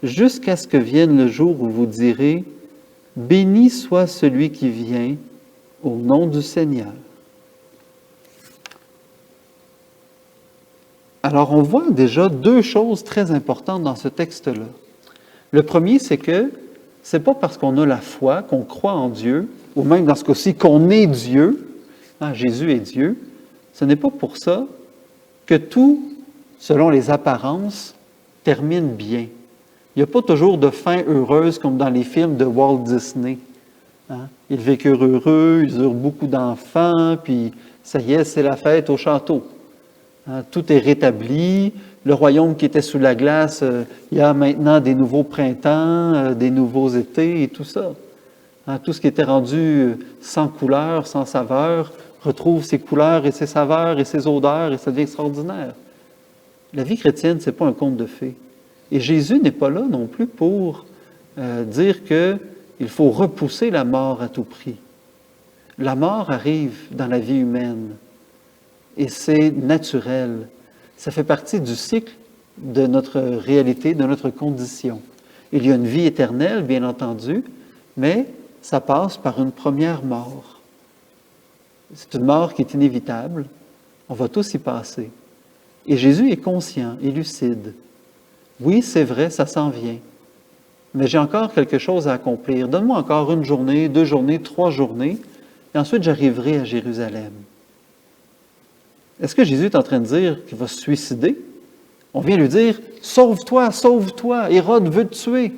[SPEAKER 1] jusqu'à ce que vienne le jour où vous direz, « Béni soit celui qui vient au nom du Seigneur. » Alors, on voit déjà deux choses très importantes dans ce texte-là. Le premier, c'est que c'est pas parce qu'on a la foi, qu'on croit en Dieu, ou même dans ce cas-ci, qu'on est Dieu, Jésus est Dieu, ce n'est pas pour ça que tout, selon les apparences, termine bien. Il n'y a pas toujours de fin heureuse comme dans les films de Walt Disney. Ils vécurent heureux, ils eurent beaucoup d'enfants, puis ça y est, c'est la fête au château. Tout est rétabli. Le royaume qui était sous la glace, il y a maintenant des nouveaux printemps, des nouveaux étés et tout ça. Tout ce qui était rendu sans couleur, sans saveur, retrouve ses couleurs et ses saveurs et ses odeurs et ça devient extraordinaire. La vie chrétienne, ce n'est pas un conte de fées. Et Jésus n'est pas là non plus pour dire qu'il faut repousser la mort à tout prix. La mort arrive dans la vie humaine et c'est naturel. Ça fait partie du cycle de notre réalité, de notre condition. Il y a une vie éternelle, bien entendu, mais ça passe par une première mort. C'est une mort qui est inévitable. On va tous y passer. Et Jésus est conscient et lucide. Oui, c'est vrai, ça s'en vient. Mais j'ai encore quelque chose à accomplir. Donne-moi encore une journée, 2 journées, 3 journées, et ensuite j'arriverai à Jérusalem. Est-ce que Jésus est en train de dire qu'il va se suicider? On vient lui dire, sauve-toi, sauve-toi, Hérode veut te tuer.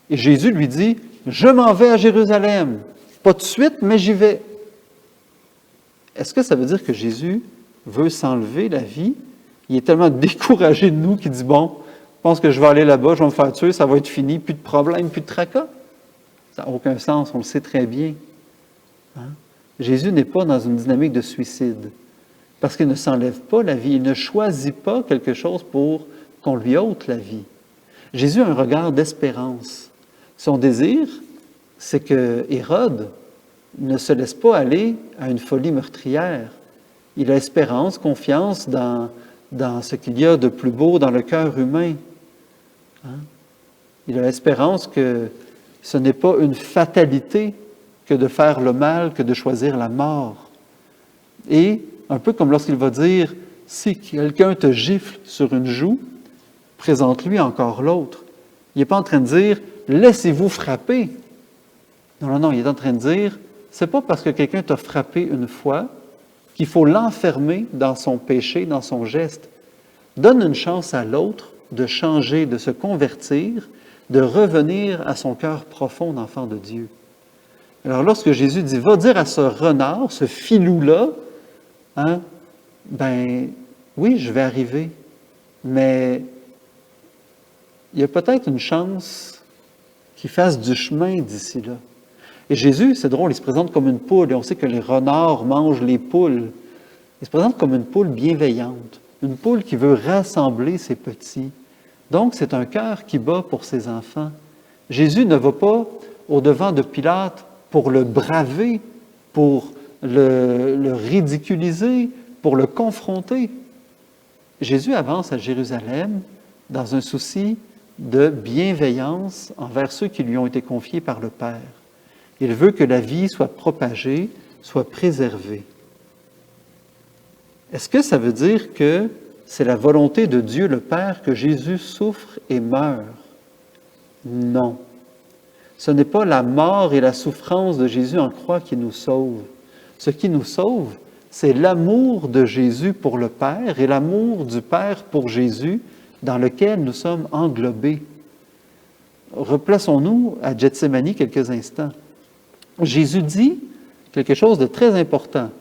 [SPEAKER 1] Et Jésus lui dit, je m'en vais à Jérusalem. Pas tout de suite, mais j'y vais. Est-ce que ça veut dire que Jésus veut s'enlever la vie? Il est tellement découragé de nous qu'il dit, bon, je pense que je vais aller là-bas, je vais me faire tuer, ça va être fini, plus de problème, plus de tracas. Ça n'a aucun sens, on le sait très bien. Jésus n'est pas dans une dynamique de suicide, parce qu'il ne s'enlève pas la vie, il ne choisit pas quelque chose pour qu'on lui ôte la vie. Jésus a un regard d'espérance. Son désir, c'est que Hérode ne se laisse pas aller à une folie meurtrière. Il a espérance, confiance dans ce qu'il y a de plus beau dans le cœur humain. Il a espérance que ce n'est pas une fatalité que de faire le mal, que de choisir la mort. Et, un peu comme lorsqu'il va dire, si quelqu'un te gifle sur une joue, présente-lui encore l'autre. Il n'est pas en train de dire, laissez-vous frapper. Non, il est en train de dire, c'est pas parce que quelqu'un t'a frappé une fois qu'il faut l'enfermer dans son péché, dans son geste. Donne une chance à l'autre de changer, de se convertir, de revenir à son cœur profond d'enfant de Dieu. Alors lorsque Jésus dit, va dire à ce renard, ce filou-là, oui, je vais arriver, mais il y a peut-être une chance qu'il fasse du chemin d'ici là. Et Jésus, c'est drôle, il se présente comme une poule, et on sait que les renards mangent les poules. Il se présente comme une poule bienveillante, une poule qui veut rassembler ses petits. Donc, c'est un cœur qui bat pour ses enfants. Jésus ne va pas au-devant de Pilate pour le braver, pour le ridiculiser, pour le confronter. Jésus avance à Jérusalem dans un souci de bienveillance envers ceux qui lui ont été confiés par le Père. Il veut que la vie soit propagée, soit préservée. Est-ce que ça veut dire que c'est la volonté de Dieu le Père que Jésus souffre et meure? Non. Ce n'est pas la mort et la souffrance de Jésus en croix qui nous sauvent. Ce qui nous sauve, c'est l'amour de Jésus pour le Père et l'amour du Père pour Jésus dans lequel nous sommes englobés. Replaçons-nous à Gethsémani quelques instants. Jésus dit quelque chose de très important.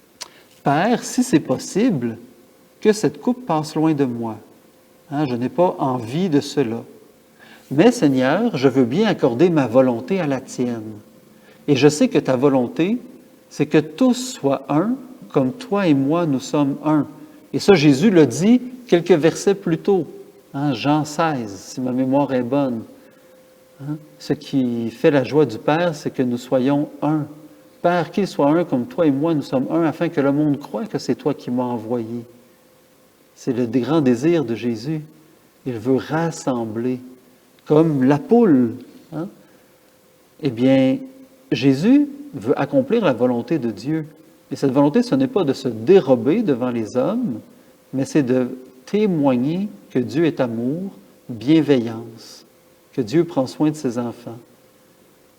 [SPEAKER 1] « Père, si c'est possible, que cette coupe passe loin de moi. Je n'ai pas envie de cela. Mais Seigneur, je veux bien accorder ma volonté à la tienne. Et je sais que ta volonté, c'est que tous soient un, comme toi et moi, nous sommes un. » Et ça, Jésus le dit quelques versets plus tôt, Jean 16, si ma mémoire est bonne. Ce qui fait la joie du Père, c'est que nous soyons un. Père, qu'il soit un comme toi et moi, nous sommes un, afin que le monde croie que c'est toi qui m'as envoyé. C'est le grand désir de Jésus. Il veut rassembler, comme la poule. Eh bien, Jésus veut accomplir la volonté de Dieu. Et cette volonté, ce n'est pas de se dérober devant les hommes, mais c'est de témoigner que Dieu est amour, bienveillance, que Dieu prend soin de ses enfants.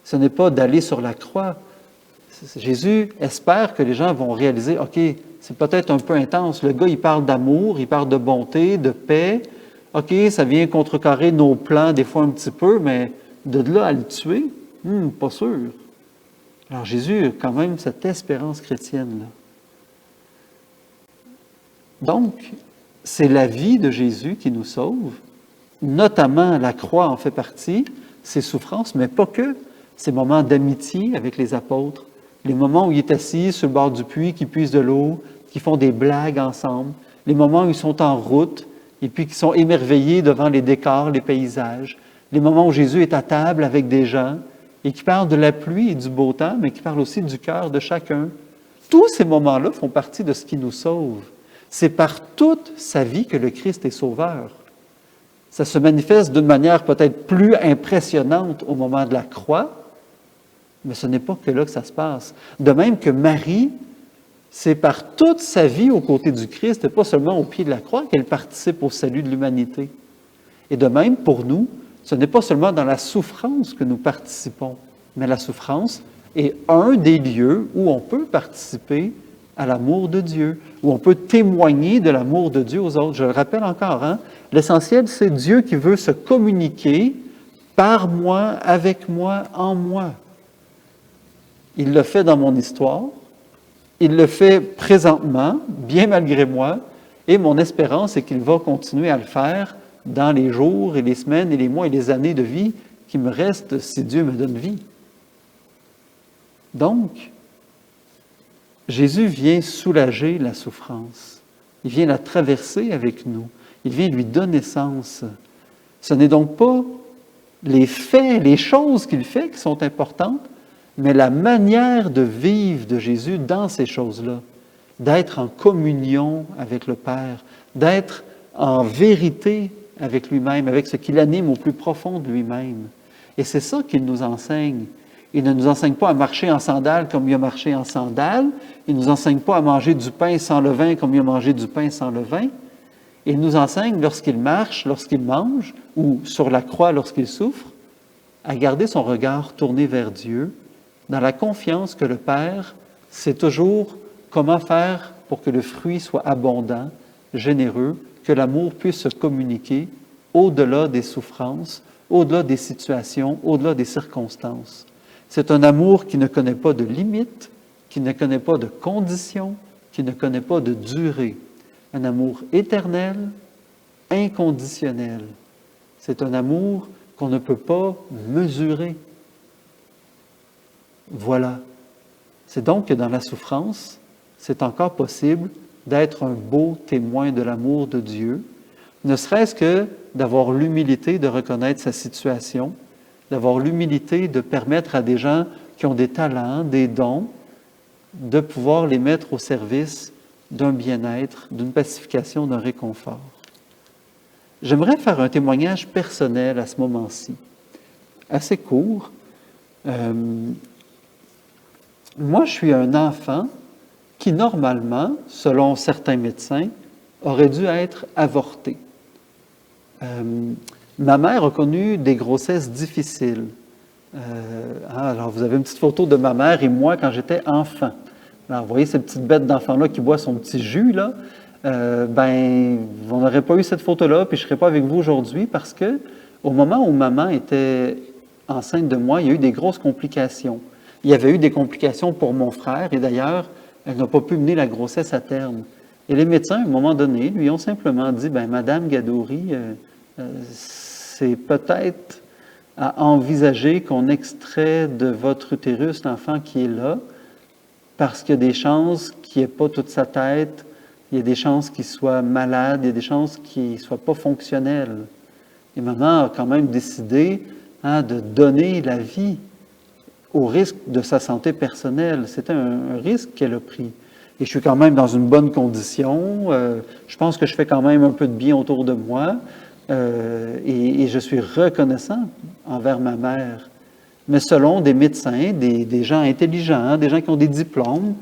[SPEAKER 1] Ce n'est pas d'aller sur la croix. Jésus espère que les gens vont réaliser, OK, c'est peut-être un peu intense. Le gars, il parle d'amour, il parle de bonté, de paix. OK, ça vient contrecarrer nos plans des fois un petit peu, mais de là à le tuer, pas sûr. Alors Jésus a quand même cette espérance chrétienne-là. Donc, c'est la vie de Jésus qui nous sauve, notamment la croix en fait partie, ses souffrances, mais pas que. Ces moments d'amitié avec les apôtres, les moments où il est assis sur le bord du puits, qui puisent de l'eau, qui font des blagues ensemble, les moments où ils sont en route et puis qui sont émerveillés devant les décors, les paysages, les moments où Jésus est à table avec des gens et qui parle de la pluie et du beau temps, mais qui parle aussi du cœur de chacun. Tous ces moments-là font partie de ce qui nous sauve. C'est par toute sa vie que le Christ est sauveur. Ça se manifeste d'une manière peut-être plus impressionnante au moment de la croix, mais ce n'est pas que là que ça se passe. De même que Marie, c'est par toute sa vie aux côtés du Christ, et pas seulement au pied de la croix, qu'elle participe au salut de l'humanité. Et de même, pour nous, ce n'est pas seulement dans la souffrance que nous participons, mais la souffrance est un des lieux où on peut participer à l'amour de Dieu, où on peut témoigner de l'amour de Dieu aux autres. Je le rappelle encore, l'essentiel, c'est Dieu qui veut se communiquer par moi, avec moi, en moi. Il le fait dans mon histoire, il le fait présentement, bien malgré moi, et mon espérance est qu'il va continuer à le faire dans les jours et les semaines et les mois et les années de vie qui me restent si Dieu me donne vie. Donc, Jésus vient soulager la souffrance. Il vient la traverser avec nous. Il vient lui donner sens. Ce n'est donc pas les faits, les choses qu'il fait qui sont importantes, mais la manière de vivre de Jésus dans ces choses-là, d'être en communion avec le Père, d'être en vérité avec lui-même, avec ce qui l'anime au plus profond de lui-même. Et c'est ça qu'il nous enseigne. Il ne nous enseigne pas à marcher en sandales comme il a marché en sandales. Il ne nous enseigne pas à manger du pain sans levain comme il a mangé du pain sans levain. Il nous enseigne, lorsqu'il marche, lorsqu'il mange, ou sur la croix lorsqu'il souffre, à garder son regard tourné vers Dieu, dans la confiance que le Père sait toujours comment faire pour que le fruit soit abondant, généreux, que l'amour puisse se communiquer au-delà des souffrances, au-delà des situations, au-delà des circonstances. C'est un amour qui ne connaît pas de limites, qui ne connaît pas de conditions, qui ne connaît pas de durée. Un amour éternel, inconditionnel. C'est un amour qu'on ne peut pas mesurer. Voilà. C'est donc que dans la souffrance, c'est encore possible d'être un beau témoin de l'amour de Dieu, ne serait-ce que d'avoir l'humilité de reconnaître sa situation, d'avoir l'humilité de permettre à des gens qui ont des talents, des dons, de pouvoir les mettre au service d'un bien-être, d'une pacification, d'un réconfort. J'aimerais faire un témoignage personnel à ce moment-ci, assez court. Moi, je suis un enfant qui, normalement, selon certains médecins, aurait dû être avorté. Ma mère a connu des grossesses difficiles. Alors, vous avez une petite photo de ma mère et moi quand j'étais enfant. Alors, vous voyez cette petite bête d'enfant-là qui boit son petit jus, là. On n'aurait pas eu cette photo-là, puis je ne serais pas avec vous aujourd'hui parce que au moment où maman était enceinte de moi, il y a eu des grosses complications. Il y avait eu des complications pour mon frère, et d'ailleurs, elle n'a pas pu mener la grossesse à terme. Et les médecins, à un moment donné, lui ont simplement dit, Madame Gadouri, c'est peut-être à envisager qu'on extrait de votre utérus l'enfant qui est là, parce qu'il y a des chances qu'il n'ait pas toute sa tête, il y a des chances qu'il soit malade, il y a des chances qu'il ne soit pas fonctionnel. Et maman a quand même décidé de donner la vie au risque de sa santé personnelle. C'était un risque qu'elle a pris. Et je suis quand même dans une bonne condition. Je pense que je fais quand même un peu de bien autour de moi. Et je suis reconnaissant envers ma mère. Mais selon des médecins, des gens intelligents, des gens qui ont des diplômes,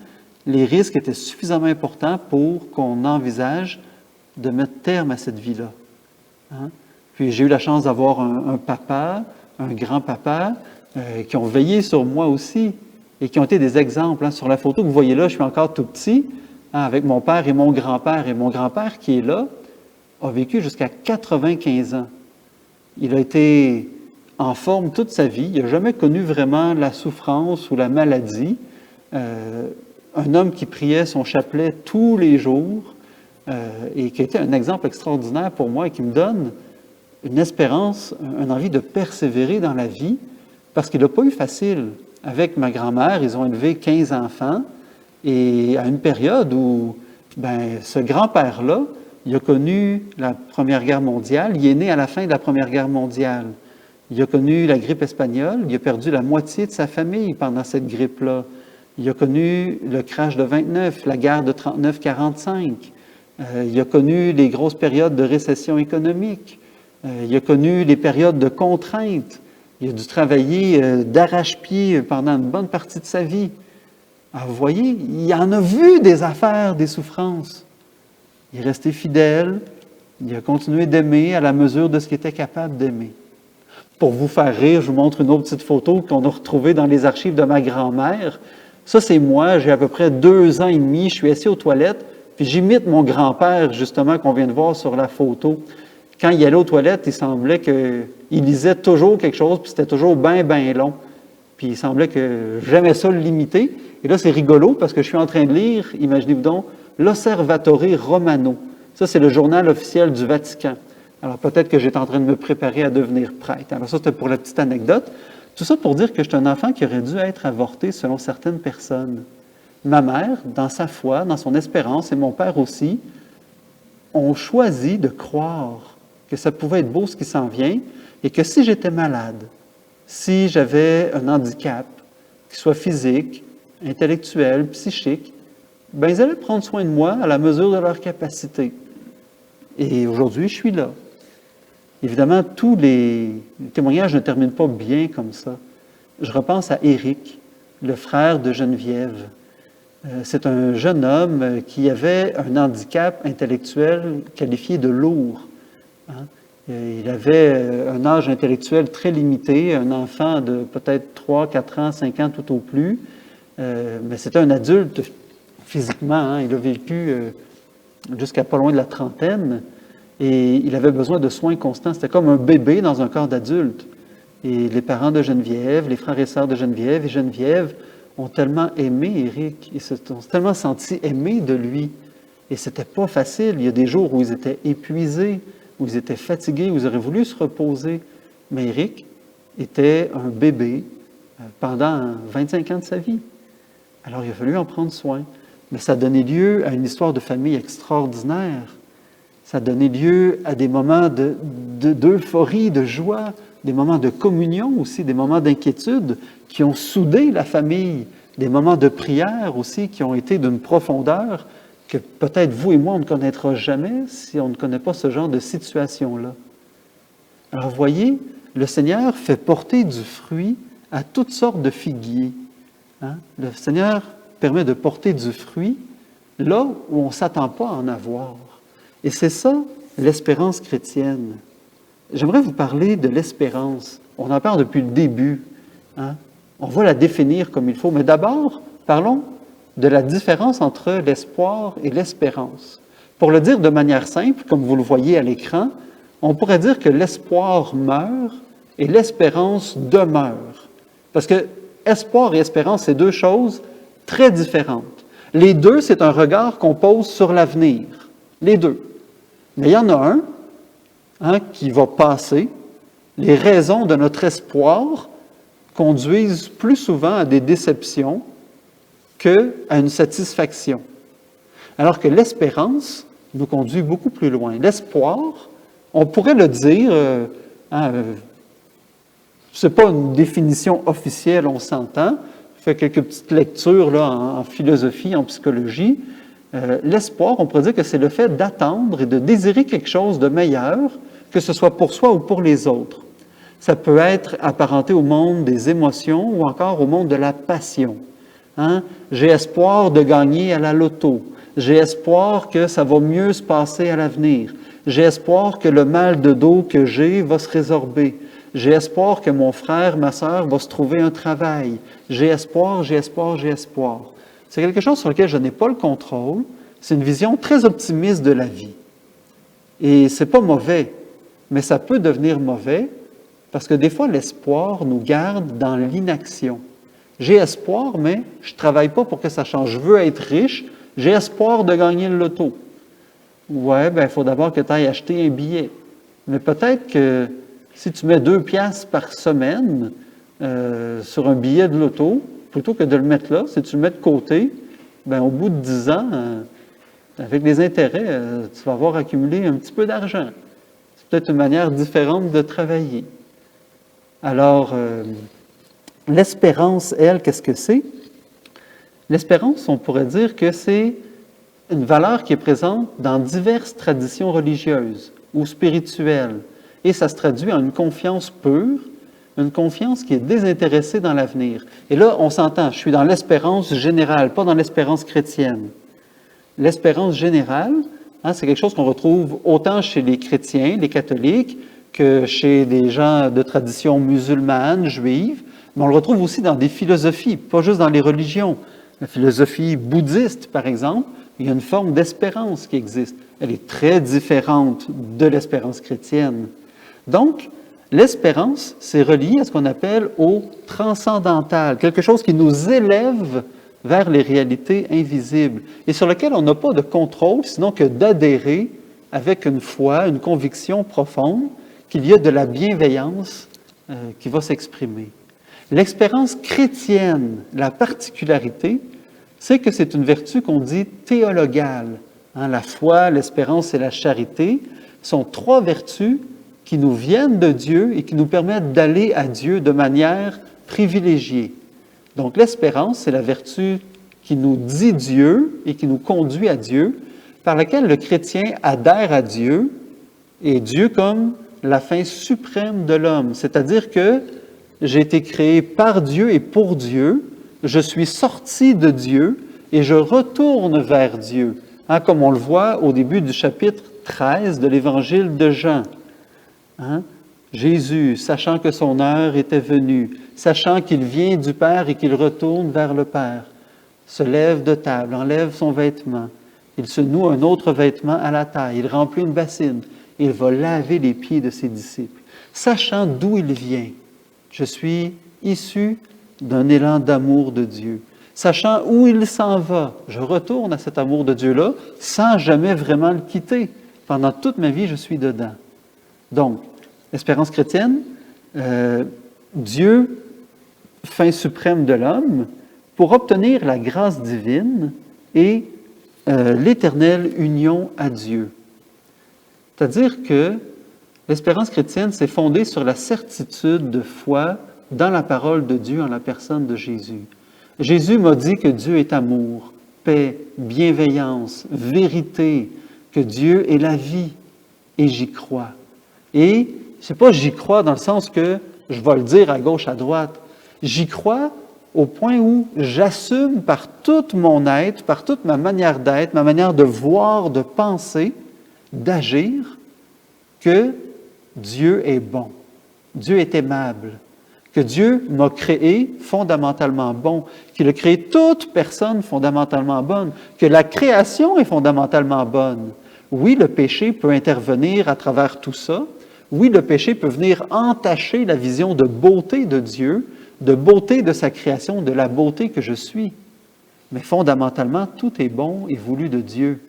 [SPEAKER 1] les risques étaient suffisamment importants pour qu'on envisage de mettre terme à cette vie-là. Hein? Puis j'ai eu la chance d'avoir un papa, un grand-papa, qui ont veillé sur moi aussi et qui ont été des exemples. Hein. Sur la photo que vous voyez là, je suis encore tout petit, hein, avec mon père et mon grand-père. Et mon grand-père qui est là a vécu jusqu'à 95 ans. Il a été en forme toute sa vie. Il n'a jamais connu vraiment la souffrance ou la maladie. Un homme qui priait son chapelet tous les jours et qui a été un exemple extraordinaire pour moi et qui me donne une espérance, une envie de persévérer dans la vie parce qu'il n'a pas eu facile. Avec ma grand-mère, ils ont élevé 15 enfants et à une période où ce grand-père-là, il a connu la Première Guerre mondiale, il est né à la fin de la Première Guerre mondiale. Il a connu la grippe espagnole, il a perdu la moitié de sa famille pendant cette grippe-là. Il a connu le crash de 29, la guerre de 39-45. Il a connu les grosses périodes de récession économique. Il a connu les périodes de contraintes. Il a dû travailler d'arrache-pied pendant une bonne partie de sa vie. Alors, vous voyez, il en a vu des affaires, des souffrances. Il est resté fidèle. Il a continué d'aimer à la mesure de ce qu'il était capable d'aimer. Pour vous faire rire, je vous montre une autre petite photo qu'on a retrouvée dans les archives de ma grand-mère. Ça, c'est moi, j'ai à peu près 2 ans et demi, je suis assis aux toilettes, puis j'imite mon grand-père, justement, qu'on vient de voir sur la photo. Quand il allait aux toilettes, il semblait qu'il lisait toujours quelque chose, puis c'était toujours bien, bien long. Puis il semblait que j'aimais ça le limiter. Et là, c'est rigolo, parce que je suis en train de lire, imaginez-vous donc, l'Osservatore Romano. Ça, c'est le journal officiel du Vatican. Alors, peut-être que j'étais en train de me préparer à devenir prêtre. Alors ça, c'était pour la petite anecdote. Tout ça pour dire que j'étais un enfant qui aurait dû être avorté selon certaines personnes. Ma mère, dans sa foi, dans son espérance, et mon père aussi, ont choisi de croire que ça pouvait être beau ce qui s'en vient, et que si j'étais malade, si j'avais un handicap, qu'il soit physique, intellectuel, psychique, ils allaient prendre soin de moi à la mesure de leur capacité. Et aujourd'hui, je suis là. Évidemment, tous les témoignages ne terminent pas bien comme ça. Je repense à Éric, le frère de Geneviève. C'est un jeune homme qui avait un handicap intellectuel qualifié de lourd. Hein? Il avait un âge intellectuel très limité, un enfant de peut-être 3, 4 ans, 5 ans tout au plus. Mais c'était un adulte physiquement. Hein? Il a vécu jusqu'à pas loin de la trentaine. Et il avait besoin de soins constants. C'était comme un bébé dans un corps d'adulte. Et les parents de Geneviève, les frères et sœurs de Geneviève et Geneviève ont tellement aimé Éric. Ils se sont tellement sentis aimés de lui. Et c'était pas facile. Il y a des jours où ils étaient épuisés, où ils étaient fatigués, où ils auraient voulu se reposer. Mais Éric était un bébé pendant 25 ans de sa vie. Alors il a fallu en prendre soin. Mais ça a donné lieu à une histoire de famille extraordinaire. Ça a donné lieu à des moments d'euphorie, de joie, des moments de communion aussi, des moments d'inquiétude qui ont soudé la famille, des moments de prière aussi qui ont été d'une profondeur que peut-être vous et moi, on ne connaîtra jamais si on ne connaît pas ce genre de situation-là. Alors, vous voyez, le Seigneur fait porter du fruit à toutes sortes de figuiers. Hein? Le Seigneur permet de porter du fruit là où on ne s'attend pas à en avoir. Et c'est ça, l'espérance chrétienne. J'aimerais vous parler de l'espérance. On en parle depuis le début. Hein? On va la définir comme il faut. Mais d'abord, parlons de la différence entre l'espoir et l'espérance. Pour le dire de manière simple, comme vous le voyez à l'écran, on pourrait dire que l'espoir meurt et l'espérance demeure. Parce que espoir et espérance, c'est deux choses très différentes. Les deux, c'est un regard qu'on pose sur l'avenir. Les deux. Mais il y en a un qui va passer. Les raisons de notre espoir conduisent plus souvent à des déceptions qu'à une satisfaction. Alors que l'espérance nous conduit beaucoup plus loin. L'espoir, on pourrait le dire, ce n'est pas une définition officielle, on s'entend. Je fais quelques petites lectures là, en philosophie, en psychologie. L'espoir, on pourrait dire que c'est le fait d'attendre et de désirer quelque chose de meilleur, que ce soit pour soi ou pour les autres. Ça peut être apparenté au monde des émotions ou encore au monde de la passion. Hein? J'ai espoir de gagner à la loto. J'ai espoir que ça va mieux se passer à l'avenir. J'ai espoir que le mal de dos que j'ai va se résorber. J'ai espoir que mon frère, ma sœur va se trouver un travail. J'ai espoir, j'ai espoir, j'ai espoir. C'est quelque chose sur lequel je n'ai pas le contrôle. C'est une vision très optimiste de la vie. Et c'est pas mauvais, mais ça peut devenir mauvais parce que des fois, l'espoir nous garde dans l'inaction. J'ai espoir, mais je ne travaille pas pour que ça change. Je veux être riche, j'ai espoir de gagner le loto. Ouais, il faut d'abord que tu ailles acheter un billet. Mais peut-être que si tu mets 2 piastres par semaine sur un billet de loto, plutôt que de le mettre là, si tu le mets de côté, au bout de 10 ans, avec les intérêts, tu vas avoir accumulé un petit peu d'argent. C'est peut-être une manière différente de travailler. Alors, l'espérance, elle, qu'est-ce que c'est? L'espérance, on pourrait dire que c'est une valeur qui est présente dans diverses traditions religieuses ou spirituelles. Et ça se traduit en une confiance pure, une confiance qui est désintéressée dans l'avenir. Et là, on s'entend, je suis dans l'espérance générale, pas dans l'espérance chrétienne. L'espérance générale, c'est quelque chose qu'on retrouve autant chez les chrétiens, les catholiques, que chez des gens de tradition musulmane, juive, mais on le retrouve aussi dans des philosophies, pas juste dans les religions. La philosophie bouddhiste, par exemple, il y a une forme d'espérance qui existe. Elle est très différente de l'espérance chrétienne. Donc, l'espérance, c'est relié à ce qu'on appelle au transcendantal, quelque chose qui nous élève vers les réalités invisibles et sur lequel on n'a pas de contrôle, sinon que d'adhérer avec une foi, une conviction profonde qu'il y a de la bienveillance qui va s'exprimer. L'expérience chrétienne, la particularité, c'est que c'est une vertu qu'on dit théologale. La foi, l'espérance et la charité sont 3 vertus qui nous viennent de Dieu et qui nous permettent d'aller à Dieu de manière privilégiée. Donc l'espérance, c'est la vertu qui nous dit Dieu et qui nous conduit à Dieu, par laquelle le chrétien adhère à Dieu et Dieu comme la fin suprême de l'homme. C'est-à-dire que j'ai été créé par Dieu et pour Dieu, je suis sorti de Dieu et je retourne vers Dieu, comme on le voit au début du chapitre 13 de l'Évangile de Jean. Jésus, sachant que son heure était venue, sachant qu'il vient du Père et qu'il retourne vers le Père, se lève de table, enlève son vêtement, il se noue un autre vêtement à la taille, il remplit une bassine, il va laver les pieds de ses disciples. Sachant d'où il vient, je suis issu d'un élan d'amour de Dieu. Sachant où il s'en va, je retourne à cet amour de Dieu-là sans jamais vraiment le quitter. Pendant toute ma vie, je suis dedans. Donc, l'espérance chrétienne, Dieu, fin suprême de l'homme, pour obtenir la grâce divine et l'éternelle union à Dieu. C'est-à-dire que l'espérance chrétienne, c'est fondé sur la certitude de foi dans la parole de Dieu en la personne de Jésus. Jésus m'a dit que Dieu est amour, paix, bienveillance, vérité, que Dieu est la vie, et j'y crois. Et c'est pas j'y crois dans le sens que je vais le dire à gauche, à droite. J'y crois au point où j'assume par tout mon être, par toute ma manière d'être, ma manière de voir, de penser, d'agir, que Dieu est bon, Dieu est aimable, que Dieu m'a créé fondamentalement bon, qu'il a créé toute personne fondamentalement bonne, que la création est fondamentalement bonne. Oui, le péché peut intervenir à travers tout ça. Oui, le péché peut venir entacher la vision de beauté de Dieu, de beauté de sa création, de la beauté que je suis. Mais fondamentalement, tout est bon et voulu de Dieu.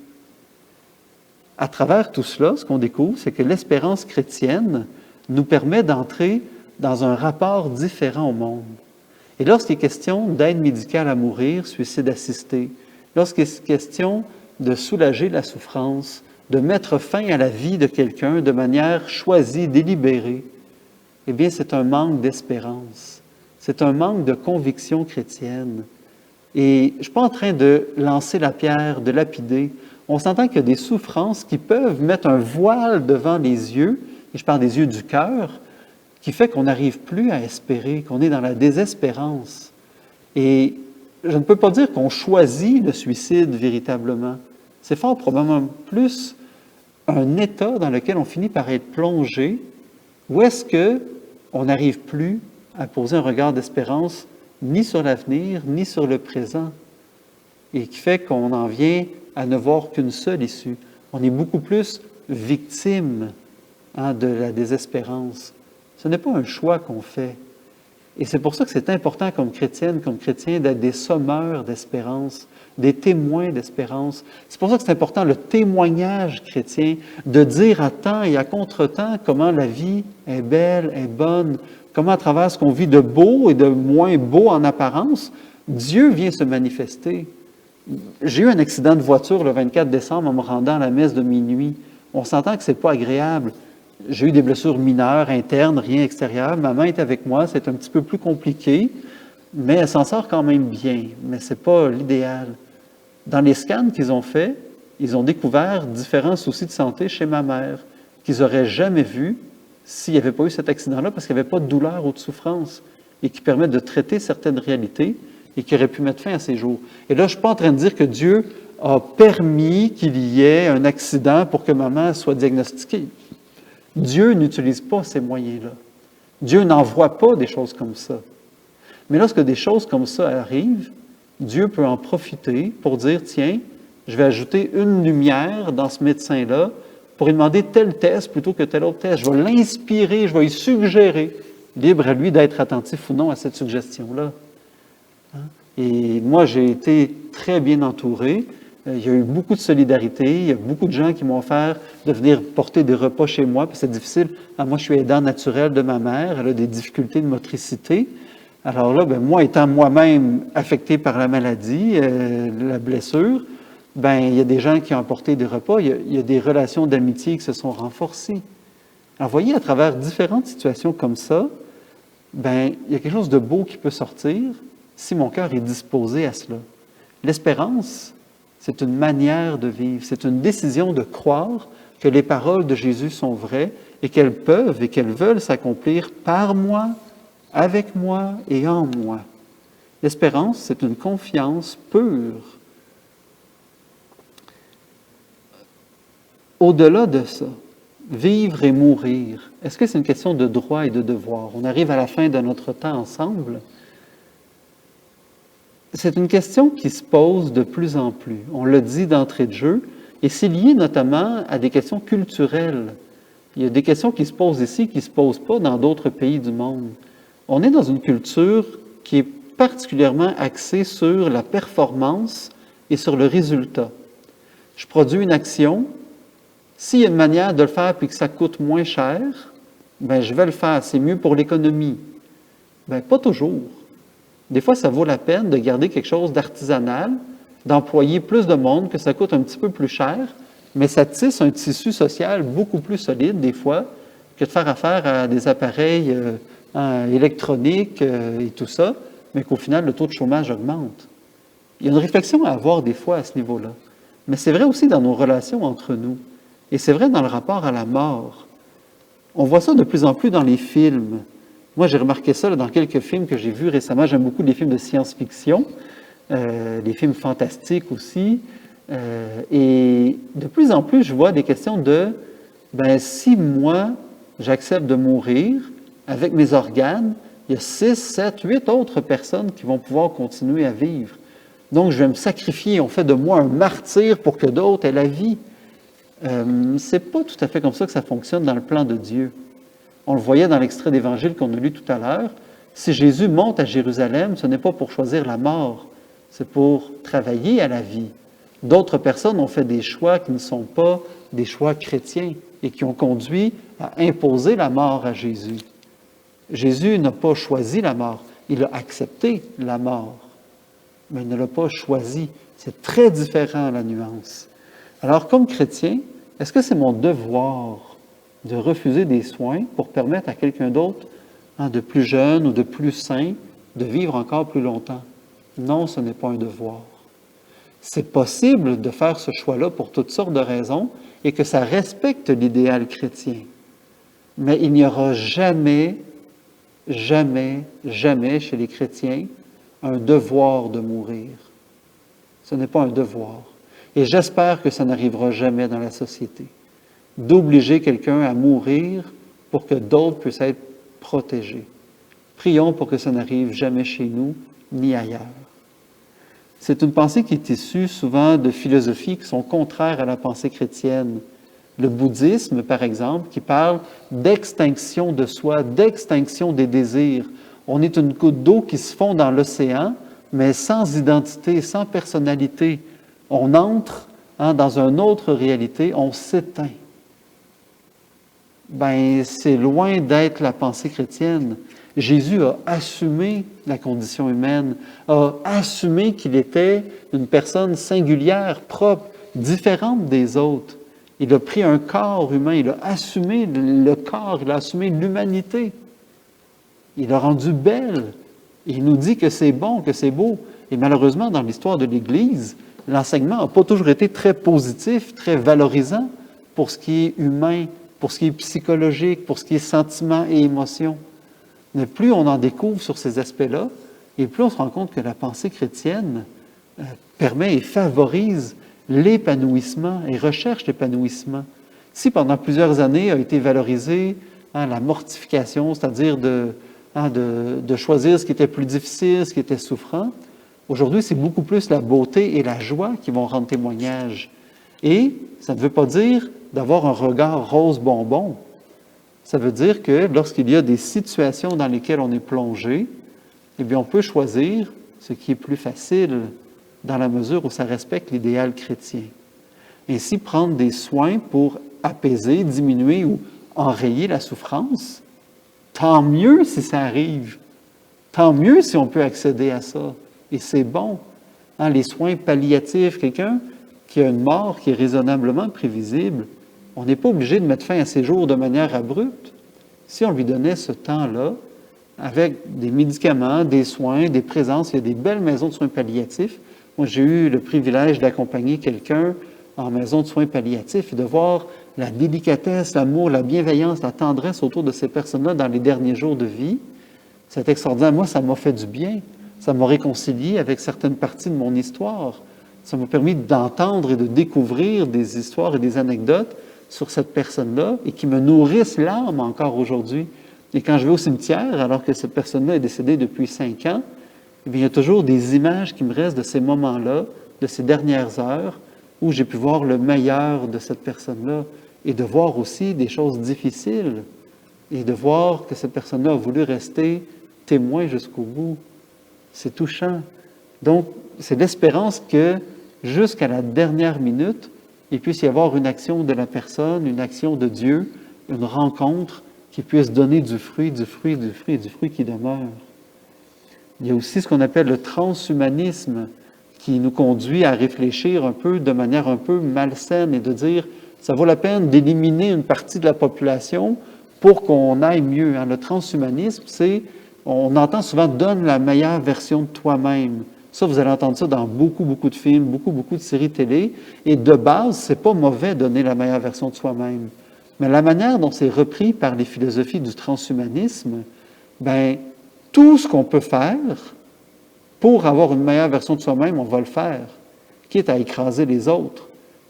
[SPEAKER 1] À travers tout cela, ce qu'on découvre, c'est que l'espérance chrétienne nous permet d'entrer dans un rapport différent au monde. Et lorsqu'il est question d'aide médicale à mourir, suicide assisté, lorsqu'il est question de soulager la souffrance, de mettre fin à la vie de quelqu'un de manière choisie, délibérée, eh bien, c'est un manque d'espérance. C'est un manque de conviction chrétienne. Et je ne suis pas en train de lancer la pierre, de lapider. On s'entend qu'il y a des souffrances qui peuvent mettre un voile devant les yeux, et je parle des yeux du cœur, qui fait qu'on n'arrive plus à espérer, qu'on est dans la désespérance. Et je ne peux pas dire qu'on choisit le suicide véritablement. C'est fort probablement plus un état dans lequel on finit par être plongé, où est-ce qu'on n'arrive plus à poser un regard d'espérance ni sur l'avenir, ni sur le présent, et qui fait qu'on en vient à ne voir qu'une seule issue. On est beaucoup plus victime de la désespérance. Ce n'est pas un choix qu'on fait. Et c'est pour ça que c'est important comme chrétienne, comme chrétien, d'être des sommeurs d'espérance, des témoins d'espérance. C'est pour ça que c'est important le témoignage chrétien, de dire à temps et à contre-temps comment la vie est belle, est bonne, comment à travers ce qu'on vit de beau et de moins beau en apparence, Dieu vient se manifester. J'ai eu un accident de voiture le 24 décembre en me rendant à la messe de minuit. On s'entend que ce n'est pas agréable. J'ai eu des blessures mineures, internes, rien extérieur. Ma main est avec moi, c'est un petit peu plus compliqué, mais elle s'en sort quand même bien. Mais ce n'est pas l'idéal. Dans les scans qu'ils ont faits, ils ont découvert différents soucis de santé chez ma mère qu'ils n'auraient jamais vus s'il n'y avait pas eu cet accident-là, parce qu'il n'y avait pas de douleur ou de souffrance, et qui permettent de traiter certaines réalités et qui auraient pu mettre fin à ces jours. Et là, je ne suis pas en train de dire que Dieu a permis qu'il y ait un accident pour que maman soit diagnostiquée. Dieu n'utilise pas ces moyens-là. Dieu n'envoie pas des choses comme ça. Mais lorsque des choses comme ça arrivent, Dieu peut en profiter pour dire, tiens, je vais ajouter une lumière dans ce médecin-là pour lui demander tel test plutôt que tel autre test. Je vais l'inspirer, je vais lui suggérer. Libre à lui d'être attentif ou non à cette suggestion-là. Et moi, j'ai été très bien entouré. Il y a eu beaucoup de solidarité. Il y a beaucoup de gens qui m'ont offert de venir porter des repas chez moi. Puis c'est difficile. Moi, je suis aidant naturel de ma mère. Elle a des difficultés de motricité. Alors là, moi, étant moi-même affecté par la maladie, la blessure, il y a des gens qui ont apporté des repas. Il y a des relations d'amitié qui se sont renforcées. Alors, vous voyez, à travers différentes situations comme ça, il y a quelque chose de beau qui peut sortir si mon cœur est disposé à cela. L'espérance, c'est une manière de vivre, c'est une décision de croire que les paroles de Jésus sont vraies et qu'elles peuvent et qu'elles veulent s'accomplir par moi, avec moi et en moi. L'espérance, c'est une confiance pure. Au-delà de ça, vivre et mourir, est-ce que c'est une question de droit et de devoir? On arrive à la fin de notre temps ensemble. C'est une question qui se pose de plus en plus. On le dit d'entrée de jeu, et c'est lié notamment à des questions culturelles. Il y a des questions qui se posent ici qui ne se posent pas dans d'autres pays du monde. On est dans une culture qui est particulièrement axée sur la performance et sur le résultat. Je produis une action. S'il y a une manière de le faire puis que ça coûte moins cher, je vais le faire. C'est mieux pour l'économie. Pas toujours. Des fois, ça vaut la peine de garder quelque chose d'artisanal, d'employer plus de monde, que ça coûte un petit peu plus cher, mais ça tisse un tissu social beaucoup plus solide, des fois, que de faire affaire à des appareils électroniques et tout ça, mais qu'au final, le taux de chômage augmente. Il y a une réflexion à avoir des fois à ce niveau-là. Mais c'est vrai aussi dans nos relations entre nous. Et c'est vrai dans le rapport à la mort. On voit ça de plus en plus dans les films. Moi, j'ai remarqué ça dans quelques films que j'ai vus récemment. J'aime beaucoup les films de science-fiction, les films fantastiques aussi. Et de plus en plus, je vois des questions de, si moi, j'accepte de mourir avec mes organes, il y a 6, 7, 8 autres personnes qui vont pouvoir continuer à vivre. Donc, je vais me sacrifier. On fait de moi un martyr pour que d'autres aient la vie. C'est pas tout à fait comme ça que ça fonctionne dans le plan de Dieu. On le voyait dans l'extrait d'Évangile qu'on a lu tout à l'heure. Si Jésus monte à Jérusalem, ce n'est pas pour choisir la mort, c'est pour travailler à la vie. D'autres personnes ont fait des choix qui ne sont pas des choix chrétiens et qui ont conduit à imposer la mort à Jésus. Jésus n'a pas choisi la mort, il a accepté la mort, mais il ne l'a pas choisi. C'est très différent la nuance. Alors, comme chrétien, est-ce que c'est mon devoir de refuser des soins pour permettre à quelqu'un d'autre, de plus jeune ou de plus sain, de vivre encore plus longtemps? Non, ce n'est pas un devoir. C'est possible de faire ce choix-là pour toutes sortes de raisons et que ça respecte l'idéal chrétien. Mais il n'y aura jamais, jamais, jamais chez les chrétiens un devoir de mourir. Ce n'est pas un devoir. Et j'espère que ça n'arrivera jamais dans la société, d'obliger quelqu'un à mourir pour que d'autres puissent être protégés. Prions pour que ça n'arrive jamais chez nous, ni ailleurs. C'est une pensée qui est issue souvent de philosophies qui sont contraires à la pensée chrétienne. Le bouddhisme, par exemple, qui parle d'extinction de soi, d'extinction des désirs. On est une goutte d'eau qui se fond dans l'océan, mais sans identité, sans personnalité. On entre dans une autre réalité, on s'éteint. C'est loin d'être la pensée chrétienne. Jésus a assumé la condition humaine, a assumé qu'il était une personne singulière, propre, différente des autres. Il a pris un corps humain, il a assumé le corps, il a assumé l'humanité. Il l'a rendu belle. Il nous dit que c'est bon, que c'est beau. Et malheureusement, dans l'histoire de l'Église, l'enseignement n'a pas toujours été très positif, très valorisant pour ce qui est humain, pour ce qui est psychologique, pour ce qui est sentiment et émotion. Mais plus on en découvre sur ces aspects-là, et plus on se rend compte que la pensée chrétienne permet et favorise l'épanouissement et recherche l'épanouissement. Si pendant plusieurs années a été valorisée la mortification, c'est-à-dire de choisir ce qui était plus difficile, ce qui était souffrant, aujourd'hui c'est beaucoup plus la beauté et la joie qui vont rendre témoignage. Et ça ne veut pas dire d'avoir un regard rose bonbon. Ça veut dire que lorsqu'il y a des situations dans lesquelles on est plongé, eh bien on peut choisir ce qui est plus facile dans la mesure où ça respecte l'idéal chrétien. Ainsi, prendre des soins pour apaiser, diminuer ou enrayer la souffrance, tant mieux si ça arrive. Tant mieux si on peut accéder à ça. Et c'est bon. Les soins palliatifs, quelqu'un qui a une mort qui est raisonnablement prévisible, on n'est pas obligé de mettre fin à ses jours de manière abrupte. Si on lui donnait ce temps-là, avec des médicaments, des soins, des présences, il y a des belles maisons de soins palliatifs. Moi, j'ai eu le privilège d'accompagner quelqu'un en maison de soins palliatifs et de voir la délicatesse, l'amour, la bienveillance, la tendresse autour de ces personnes-là dans les derniers jours de vie. C'est extraordinaire. Moi, ça m'a fait du bien. Ça m'a réconcilié avec certaines parties de mon histoire. Ça m'a permis d'entendre et de découvrir des histoires et des anecdotes sur cette personne-là et qui me nourrissent l'âme encore aujourd'hui. Et quand je vais au cimetière, alors que cette personne-là est décédée depuis 5 ans, eh bien, il y a toujours des images qui me restent de ces moments-là, de ces dernières heures, où j'ai pu voir le meilleur de cette personne-là et de voir aussi des choses difficiles et de voir que cette personne-là a voulu rester témoin jusqu'au bout. C'est touchant. Donc, c'est l'espérance que jusqu'à la dernière minute, il puisse y avoir une action de la personne, une action de Dieu, une rencontre qui puisse donner du fruit qui demeure. Il y a aussi ce qu'on appelle le transhumanisme qui nous conduit à réfléchir un peu de manière un peu malsaine et de dire ça vaut la peine d'éliminer une partie de la population pour qu'on aille mieux. Le transhumanisme, on entend souvent « donne la meilleure version de toi-même ». Ça, vous allez entendre ça dans beaucoup de films, beaucoup de séries télé. Et de base, c'est pas mauvais donner la meilleure version de soi-même. Mais la manière dont c'est repris par les philosophies du transhumanisme, tout ce qu'on peut faire pour avoir une meilleure version de soi-même, on va le faire. Quitte à écraser les autres,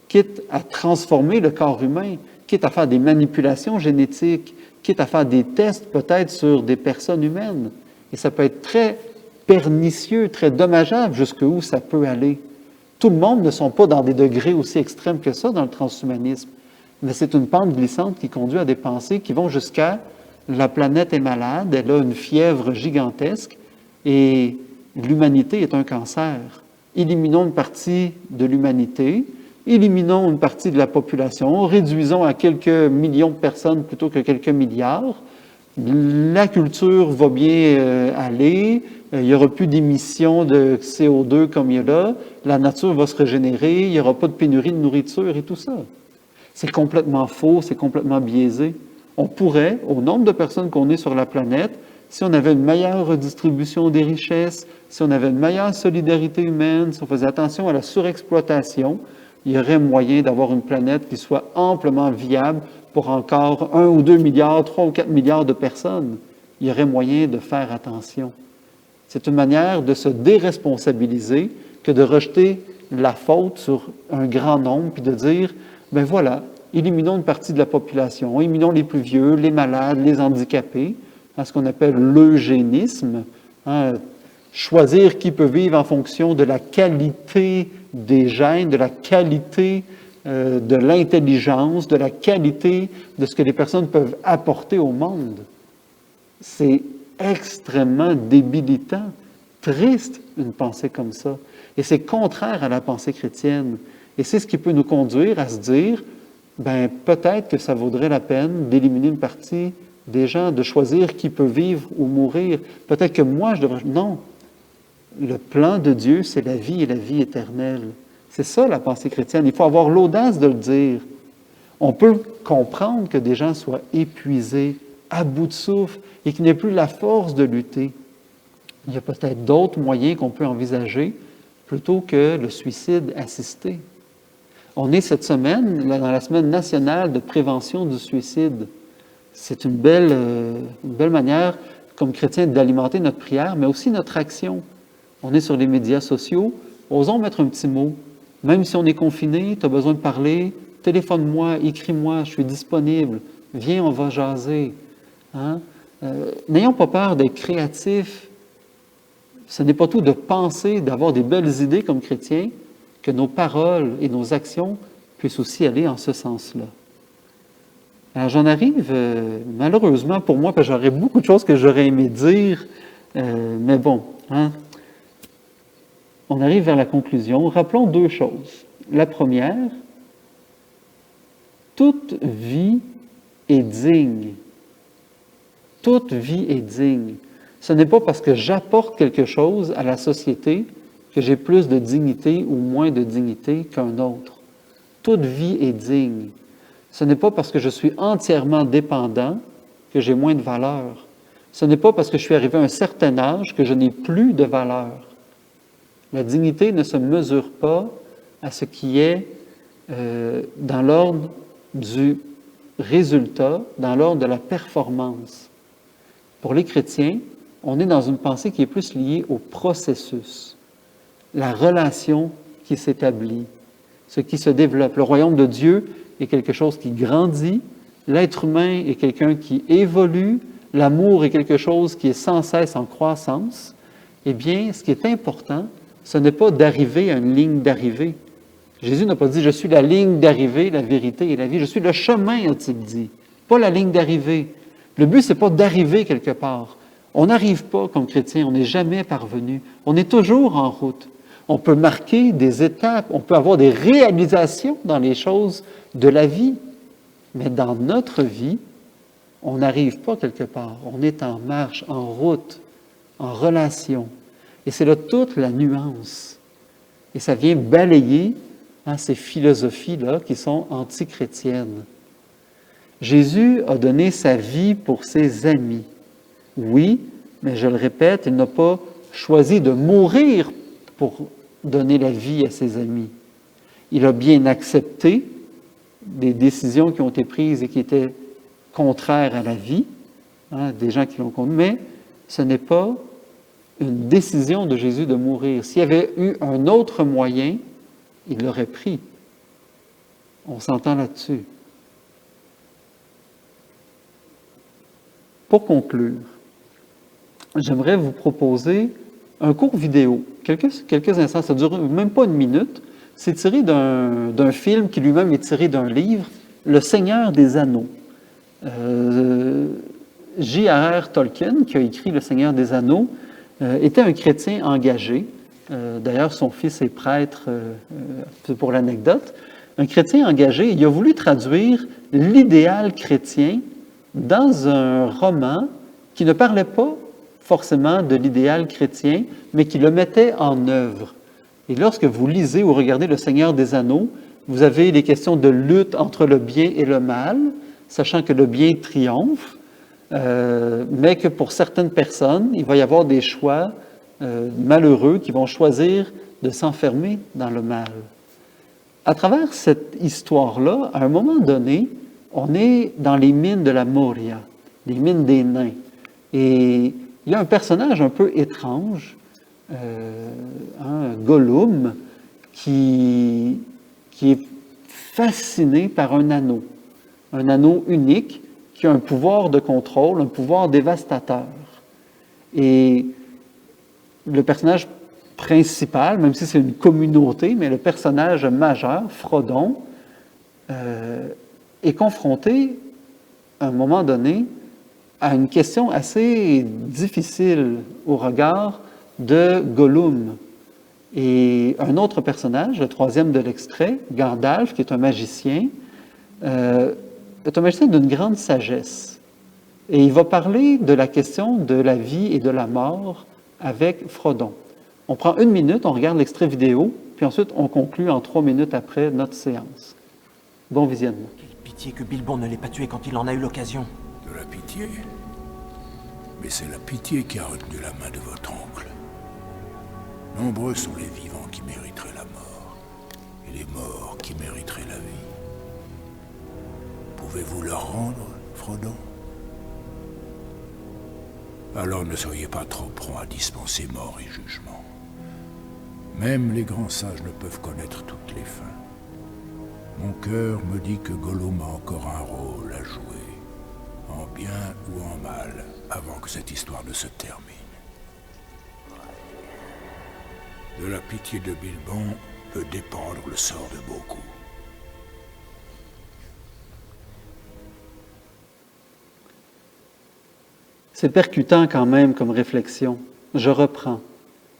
[SPEAKER 1] quitte à transformer le corps humain, quitte à faire des manipulations génétiques, quitte à faire des tests peut-être sur des personnes humaines. Et ça peut être très pernicieux, très dommageable jusqu'où ça peut aller. Tout le monde ne sont pas dans des degrés aussi extrêmes que ça dans le transhumanisme, mais c'est une pente glissante qui conduit à des pensées qui vont jusqu'à la planète est malade, elle a une fièvre gigantesque et l'humanité est un cancer. Éliminons une partie de l'humanité, éliminons une partie de la population, réduisons à quelques millions de personnes plutôt que quelques milliards. La culture va bien aller, il n'y aura plus d'émissions de CO2 comme il y a là, la nature va se régénérer, il n'y aura pas de pénurie de nourriture et tout ça. C'est complètement faux, c'est complètement biaisé. On pourrait, au nombre de personnes qu'on est sur la planète, si on avait une meilleure redistribution des richesses, si on avait une meilleure solidarité humaine, si on faisait attention à la surexploitation, il y aurait moyen d'avoir une planète qui soit amplement viable pour encore 1 ou 2 milliards, 3 ou 4 milliards de personnes. Il y aurait moyen de faire attention. C'est une manière de se déresponsabiliser que de rejeter la faute sur un grand nombre, puis de dire, ben voilà, éliminons une partie de la population, éliminons les plus vieux, les malades, les handicapés, ce qu'on appelle l'eugénisme, choisir qui peut vivre en fonction de la qualité des gènes, de la qualité de l'intelligence, de la qualité de ce que les personnes peuvent apporter au monde. C'est extrêmement débilitant, triste, une pensée comme ça. Et c'est contraire à la pensée chrétienne. Et c'est ce qui peut nous conduire à se dire, ben peut-être que ça vaudrait la peine d'éliminer une partie des gens, de choisir qui peut vivre ou mourir. Peut-être que moi, je devrais... Non. Le plan de Dieu, c'est la vie et la vie éternelle. C'est ça la pensée chrétienne. Il faut avoir l'audace de le dire. On peut comprendre que des gens soient épuisés, à bout de souffle, et qu'ils n'aient plus la force de lutter. Il y a peut-être d'autres moyens qu'on peut envisager plutôt que le suicide assisté. On est cette semaine dans la semaine nationale de prévention du suicide. C'est une belle manière, comme chrétiens, d'alimenter notre prière, mais aussi notre action. On est sur les médias sociaux, osons mettre un petit mot. Même si on est confiné, tu as besoin de parler, téléphone-moi, écris-moi, je suis disponible. Viens, on va jaser. N'ayons pas peur d'être créatifs. Ce n'est pas tout de penser, d'avoir des belles idées comme chrétiens, que nos paroles et nos actions puissent aussi aller en ce sens-là. Alors j'en arrive, malheureusement pour moi, parce que j'aurais beaucoup de choses que j'aurais aimé dire, mais bon, on arrive vers la conclusion. Rappelons deux choses. La première, toute vie est digne. Toute vie est digne. Ce n'est pas parce que j'apporte quelque chose à la société que j'ai plus de dignité ou moins de dignité qu'un autre. Toute vie est digne. Ce n'est pas parce que je suis entièrement dépendant que j'ai moins de valeur. Ce n'est pas parce que je suis arrivé à un certain âge que je n'ai plus de valeur. La dignité ne se mesure pas à ce qui est dans l'ordre du résultat, dans l'ordre de la performance. Pour les chrétiens, on est dans une pensée qui est plus liée au processus, la relation qui s'établit, ce qui se développe. Le royaume de Dieu est quelque chose qui grandit, l'être humain est quelqu'un qui évolue, l'amour est quelque chose qui est sans cesse en croissance. Eh bien, ce qui est important, ce n'est pas d'arriver à une ligne d'arrivée. Jésus n'a pas dit « je suis la ligne d'arrivée, la vérité et la vie ». Je suis le chemin, a-t-il dit, pas la ligne d'arrivée. Le but, ce n'est pas d'arriver quelque part. On n'arrive pas comme chrétien, on n'est jamais parvenu. On est toujours en route. On peut marquer des étapes, on peut avoir des réalisations dans les choses de la vie. Mais dans notre vie, on n'arrive pas quelque part. On est en marche, en route, en relation. Et c'est là toute la nuance. Et ça vient balayer ces philosophies-là qui sont antichrétiennes. Jésus a donné sa vie pour ses amis. Oui, mais je le répète, il n'a pas choisi de mourir pour donner la vie à ses amis. Il a bien accepté des décisions qui ont été prises et qui étaient contraires à la vie, des gens qui l'ont connu, mais ce n'est pas une décision de Jésus de mourir. S'il y avait eu un autre moyen, il l'aurait pris. On s'entend là-dessus. Pour conclure, j'aimerais vous proposer un court vidéo, quelques instants, ça ne dure même pas une minute. C'est tiré d'un film qui lui-même est tiré d'un livre, Le Seigneur des Anneaux. J.R.R. Tolkien, qui a écrit Le Seigneur des Anneaux, était un chrétien engagé. D'ailleurs, son fils est prêtre, c'est pour l'anecdote. Un chrétien engagé, il a voulu traduire l'idéal chrétien dans un roman qui ne parlait pas forcément de l'idéal chrétien, mais qui le mettait en œuvre. Et lorsque vous lisez ou regardez Le Seigneur des Anneaux, vous avez les questions de lutte entre le bien et le mal, sachant que le bien triomphe, mais que pour certaines personnes, il va y avoir des choix malheureux qui vont choisir de s'enfermer dans le mal. À travers cette histoire-là, à un moment donné, on est dans les mines de la Moria, les mines des nains. Et il y a un personnage un peu étrange Gollum, qui est fasciné par un anneau unique qui a un pouvoir de contrôle, un pouvoir dévastateur. Et le personnage principal, même si c'est une communauté, mais le personnage majeur, Frodon, est confronté, à un moment donné, à une question assez difficile au regard de Gollum. Et un autre personnage, le troisième de l'extrait, Gandalf, qui est un magicien d'une grande sagesse. Et il va parler de la question de la vie et de la mort avec Frodon. On prend 1 minute, on regarde l'extrait vidéo, puis ensuite on conclut en 3 minutes après notre séance. Bon visionnement.
[SPEAKER 2] Quelle pitié que Bilbon ne l'ait pas tué quand il en a eu l'occasion.
[SPEAKER 3] De la pitié? Mais c'est la pitié qui a retenu la main de votre oncle. Nombreux sont les vivants qui mériteraient la mort, et les morts qui mériteraient la vie. Pouvez-vous leur rendre, Frodon? Alors ne soyez pas trop prompt à dispenser mort et jugement. Même les grands sages ne peuvent connaître toutes les fins. Mon cœur me dit que Gollum a encore un rôle à jouer, en bien ou en mal, avant que cette histoire ne se termine. De la pitié de Bilbon peut dépendre le sort de beaucoup.
[SPEAKER 1] C'est percutant quand même comme réflexion. Je reprends.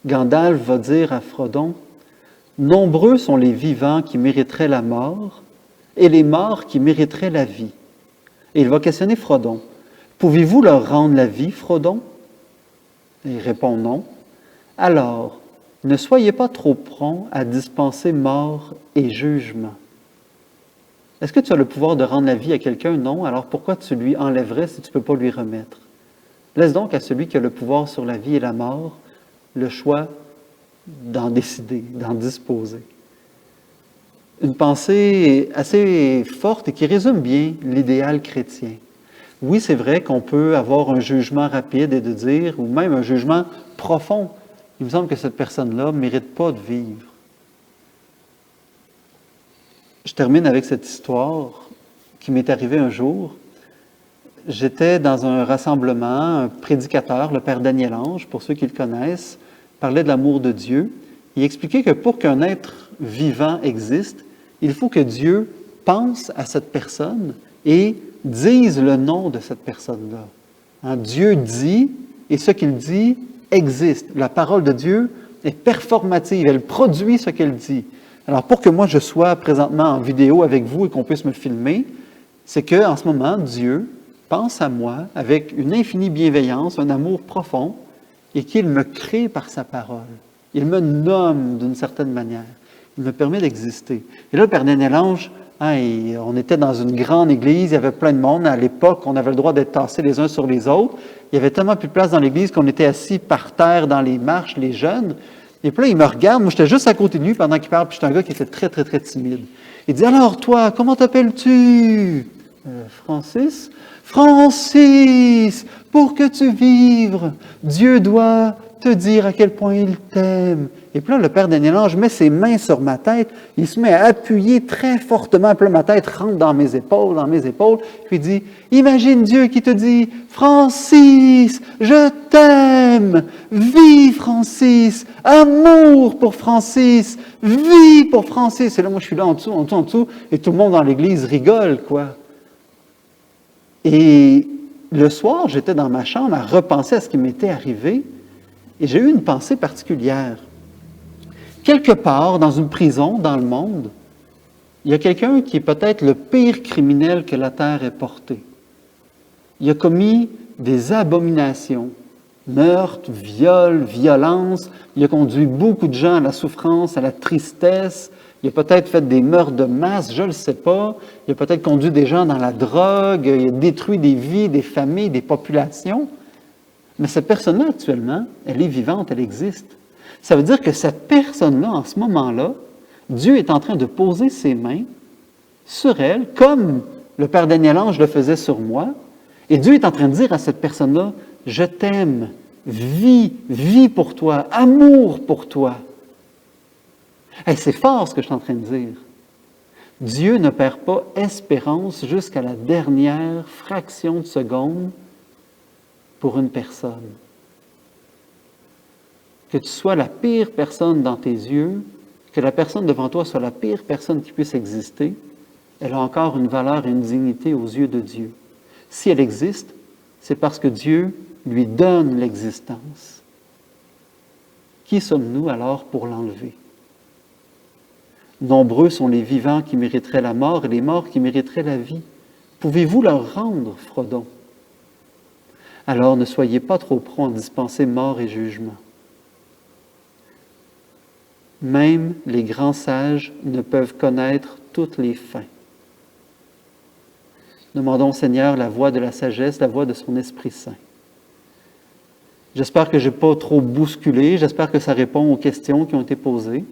[SPEAKER 1] Gandalf va dire à Frodon, « Nombreux sont les vivants qui mériteraient la mort et les morts qui mériteraient la vie. » Et il va questionner Frodon. « Pouvez-vous leur rendre la vie, Frodon? » Et il répond non. « Alors, ne soyez pas trop prompt à dispenser mort et jugement. » Est-ce que tu as le pouvoir de rendre la vie à quelqu'un? Non. Alors pourquoi tu lui enlèverais si tu ne peux pas lui remettre? Laisse donc à celui qui a le pouvoir sur la vie et la mort le choix d'en décider, d'en disposer. Une pensée assez forte et qui résume bien l'idéal chrétien. Oui, c'est vrai qu'on peut avoir un jugement rapide et de dire, ou même un jugement profond, il me semble que cette personne-là ne mérite pas de vivre. Je termine avec cette histoire qui m'est arrivée un jour. J'étais dans un rassemblement, un prédicateur, le Père Daniel Ange, pour ceux qui le connaissent, parlait de l'amour de Dieu. Il expliquait que pour qu'un être vivant existe, il faut que Dieu pense à cette personne et dise le nom de cette personne-là. Hein, Dieu dit, et ce qu'il dit existe. La parole de Dieu est performative, elle produit ce qu'elle dit. Alors pour que moi je sois présentement en vidéo avec vous et qu'on puisse me filmer, c'est qu'en ce moment, Dieu pense à moi avec une infinie bienveillance, un amour profond, et qu'il me crée par sa parole. Il me nomme d'une certaine manière. Il me permet d'exister. Et là, le Père Daniel Ange, on était dans une grande église, il y avait plein de monde. À l'époque, on avait le droit d'être tassés les uns sur les autres. Il y avait tellement plus de place dans l'église qu'on était assis par terre dans les marches, les jeunes. Et puis là, il me regarde. Moi, j'étais juste à côté de lui pendant qu'il parle. Puis j'étais un gars qui était très, très, très timide. Il dit, « Alors, toi, comment t'appelles-tu? » Francis. « Francis, pour que tu vives, Dieu doit te dire à quel point il t'aime. » Et puis là, le Père Daniel Ange met ses mains sur ma tête, il se met à appuyer très fortement, puis là, ma tête rentre dans mes épaules, puis il dit, « Imagine Dieu qui te dit, « Francis, je t'aime, vis Francis, amour pour Francis, vis pour Francis. » Et là, moi, je suis là en dessous, et tout le monde dans l'église rigole, quoi. Et le soir, j'étais dans ma chambre à repenser à ce qui m'était arrivé, et j'ai eu une pensée particulière. Quelque part, dans une prison, dans le monde, il y a quelqu'un qui est peut-être le pire criminel que la terre ait porté. Il a commis des abominations, meurtres, viols, violences. Il a conduit beaucoup de gens à la souffrance, à la tristesse. Il a peut-être fait des meurtres de masse, je ne le sais pas. Il a peut-être conduit des gens dans la drogue. Il a détruit des vies, des familles, des populations. Mais cette personne-là, actuellement, elle est vivante, elle existe. Ça veut dire que cette personne-là, en ce moment-là, Dieu est en train de poser ses mains sur elle, comme le Père Daniel Ange le faisait sur moi, et Dieu est en train de dire à cette personne-là, « Je t'aime, vie pour toi, amour pour toi. Hey, c'est fort ce que je suis en train de dire. Dieu ne perd pas espérance jusqu'à la dernière fraction de seconde pour une personne. Que tu sois la pire personne dans tes yeux, que la personne devant toi soit la pire personne qui puisse exister, elle a encore une valeur et une dignité aux yeux de Dieu. Si elle existe, c'est parce que Dieu lui donne l'existence. Qui sommes-nous alors pour l'enlever? Nombreux sont les vivants qui mériteraient la mort et les morts qui mériteraient la vie. Pouvez-vous leur rendre, Frodon? Alors ne soyez pas trop prompt à dispenser mort et jugement. Même les grands sages ne peuvent connaître toutes les fins. Demandons au Seigneur la voie de la sagesse, la voie de son Esprit Saint. J'espère que je n'ai pas trop bousculé, j'espère que ça répond aux questions qui ont été posées.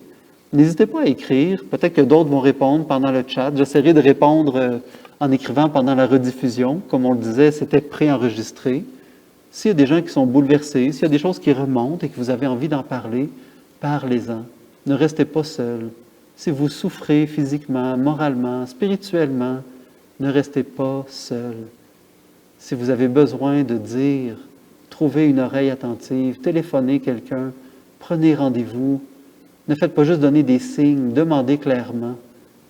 [SPEAKER 1] N'hésitez pas à écrire, peut-être que d'autres vont répondre pendant le chat. J'essaierai de répondre en écrivant pendant la rediffusion. Comme on le disait, c'était préenregistré. S'il y a des gens qui sont bouleversés, s'il y a des choses qui remontent et que vous avez envie d'en parler, parlez-en. Ne restez pas seul. Si vous souffrez physiquement, moralement, spirituellement, ne restez pas seul. Si vous avez besoin de dire, trouvez une oreille attentive, téléphonez quelqu'un, prenez rendez-vous. Ne faites pas juste donner des signes, demandez clairement.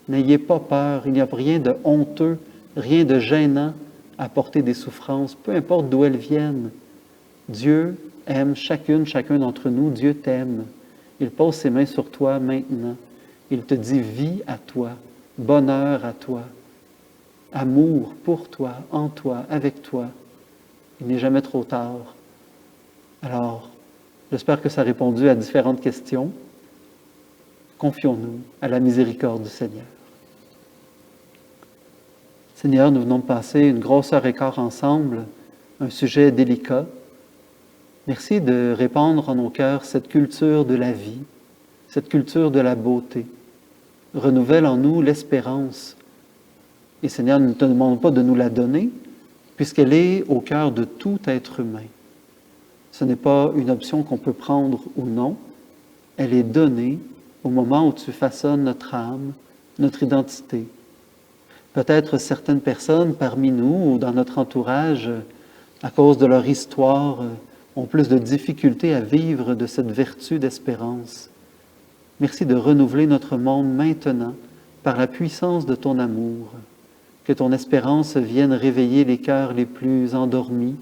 [SPEAKER 1] N'ayez pas peur, il n'y a rien de honteux, rien de gênant à porter des souffrances, peu importe d'où elles viennent. Dieu aime chacun d'entre nous, Dieu t'aime. Il pose ses mains sur toi maintenant. Il te dit vie à toi, bonheur à toi, amour pour toi, en toi, avec toi. Il n'est jamais trop tard. Alors, j'espère que ça a répondu à différentes questions. Confions-nous à la miséricorde du Seigneur. Seigneur, nous venons de passer une grosse heure et quart ensemble, un sujet délicat. Merci de répandre en nos cœurs cette culture de la vie, cette culture de la beauté. Renouvelle en nous l'espérance. Et Seigneur, nous ne te demandons pas de nous la donner, puisqu'elle est au cœur de tout être humain. Ce n'est pas une option qu'on peut prendre ou non. Elle est donnée au moment où tu façonnes notre âme, notre identité. Peut-être certaines personnes parmi nous ou dans notre entourage, à cause de leur histoire, ont plus de difficultés à vivre de cette vertu d'espérance. Merci de renouveler notre monde maintenant par la puissance de ton amour. Que ton espérance vienne réveiller les cœurs les plus endormis,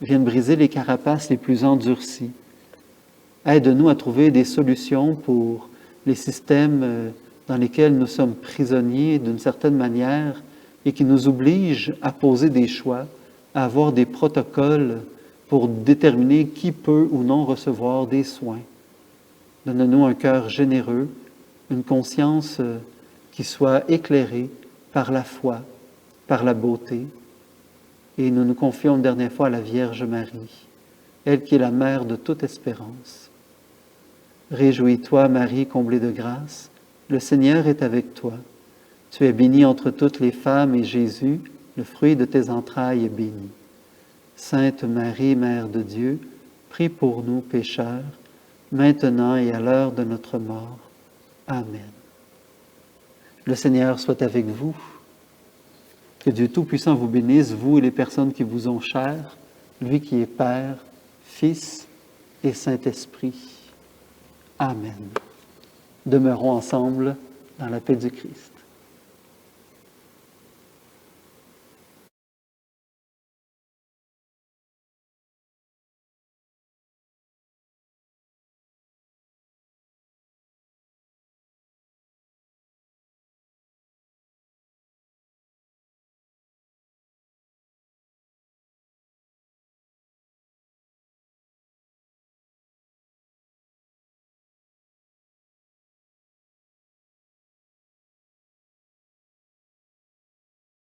[SPEAKER 1] vienne briser les carapaces les plus endurcies. Aide-nous à trouver des solutions pour les systèmes dans lesquels nous sommes prisonniers d'une certaine manière et qui nous obligent à poser des choix, à avoir des protocoles pour déterminer qui peut ou non recevoir des soins. Donne-nous un cœur généreux, une conscience qui soit éclairée par la foi, par la beauté. Et nous nous confions une dernière fois à la Vierge Marie, elle qui est la mère de toute espérance. Réjouis-toi, Marie, comblée de grâce, le Seigneur est avec toi. Tu es bénie entre toutes les femmes et Jésus, le fruit de tes entrailles, est béni. Sainte Marie, Mère de Dieu, prie pour nous pécheurs, maintenant et à l'heure de notre mort. Amen. Le Seigneur soit avec vous. Que Dieu Tout-Puissant vous bénisse, vous et les personnes qui vous ont chères, lui qui est Père, Fils et Saint-Esprit. Amen. Demeurons ensemble dans la paix du Christ.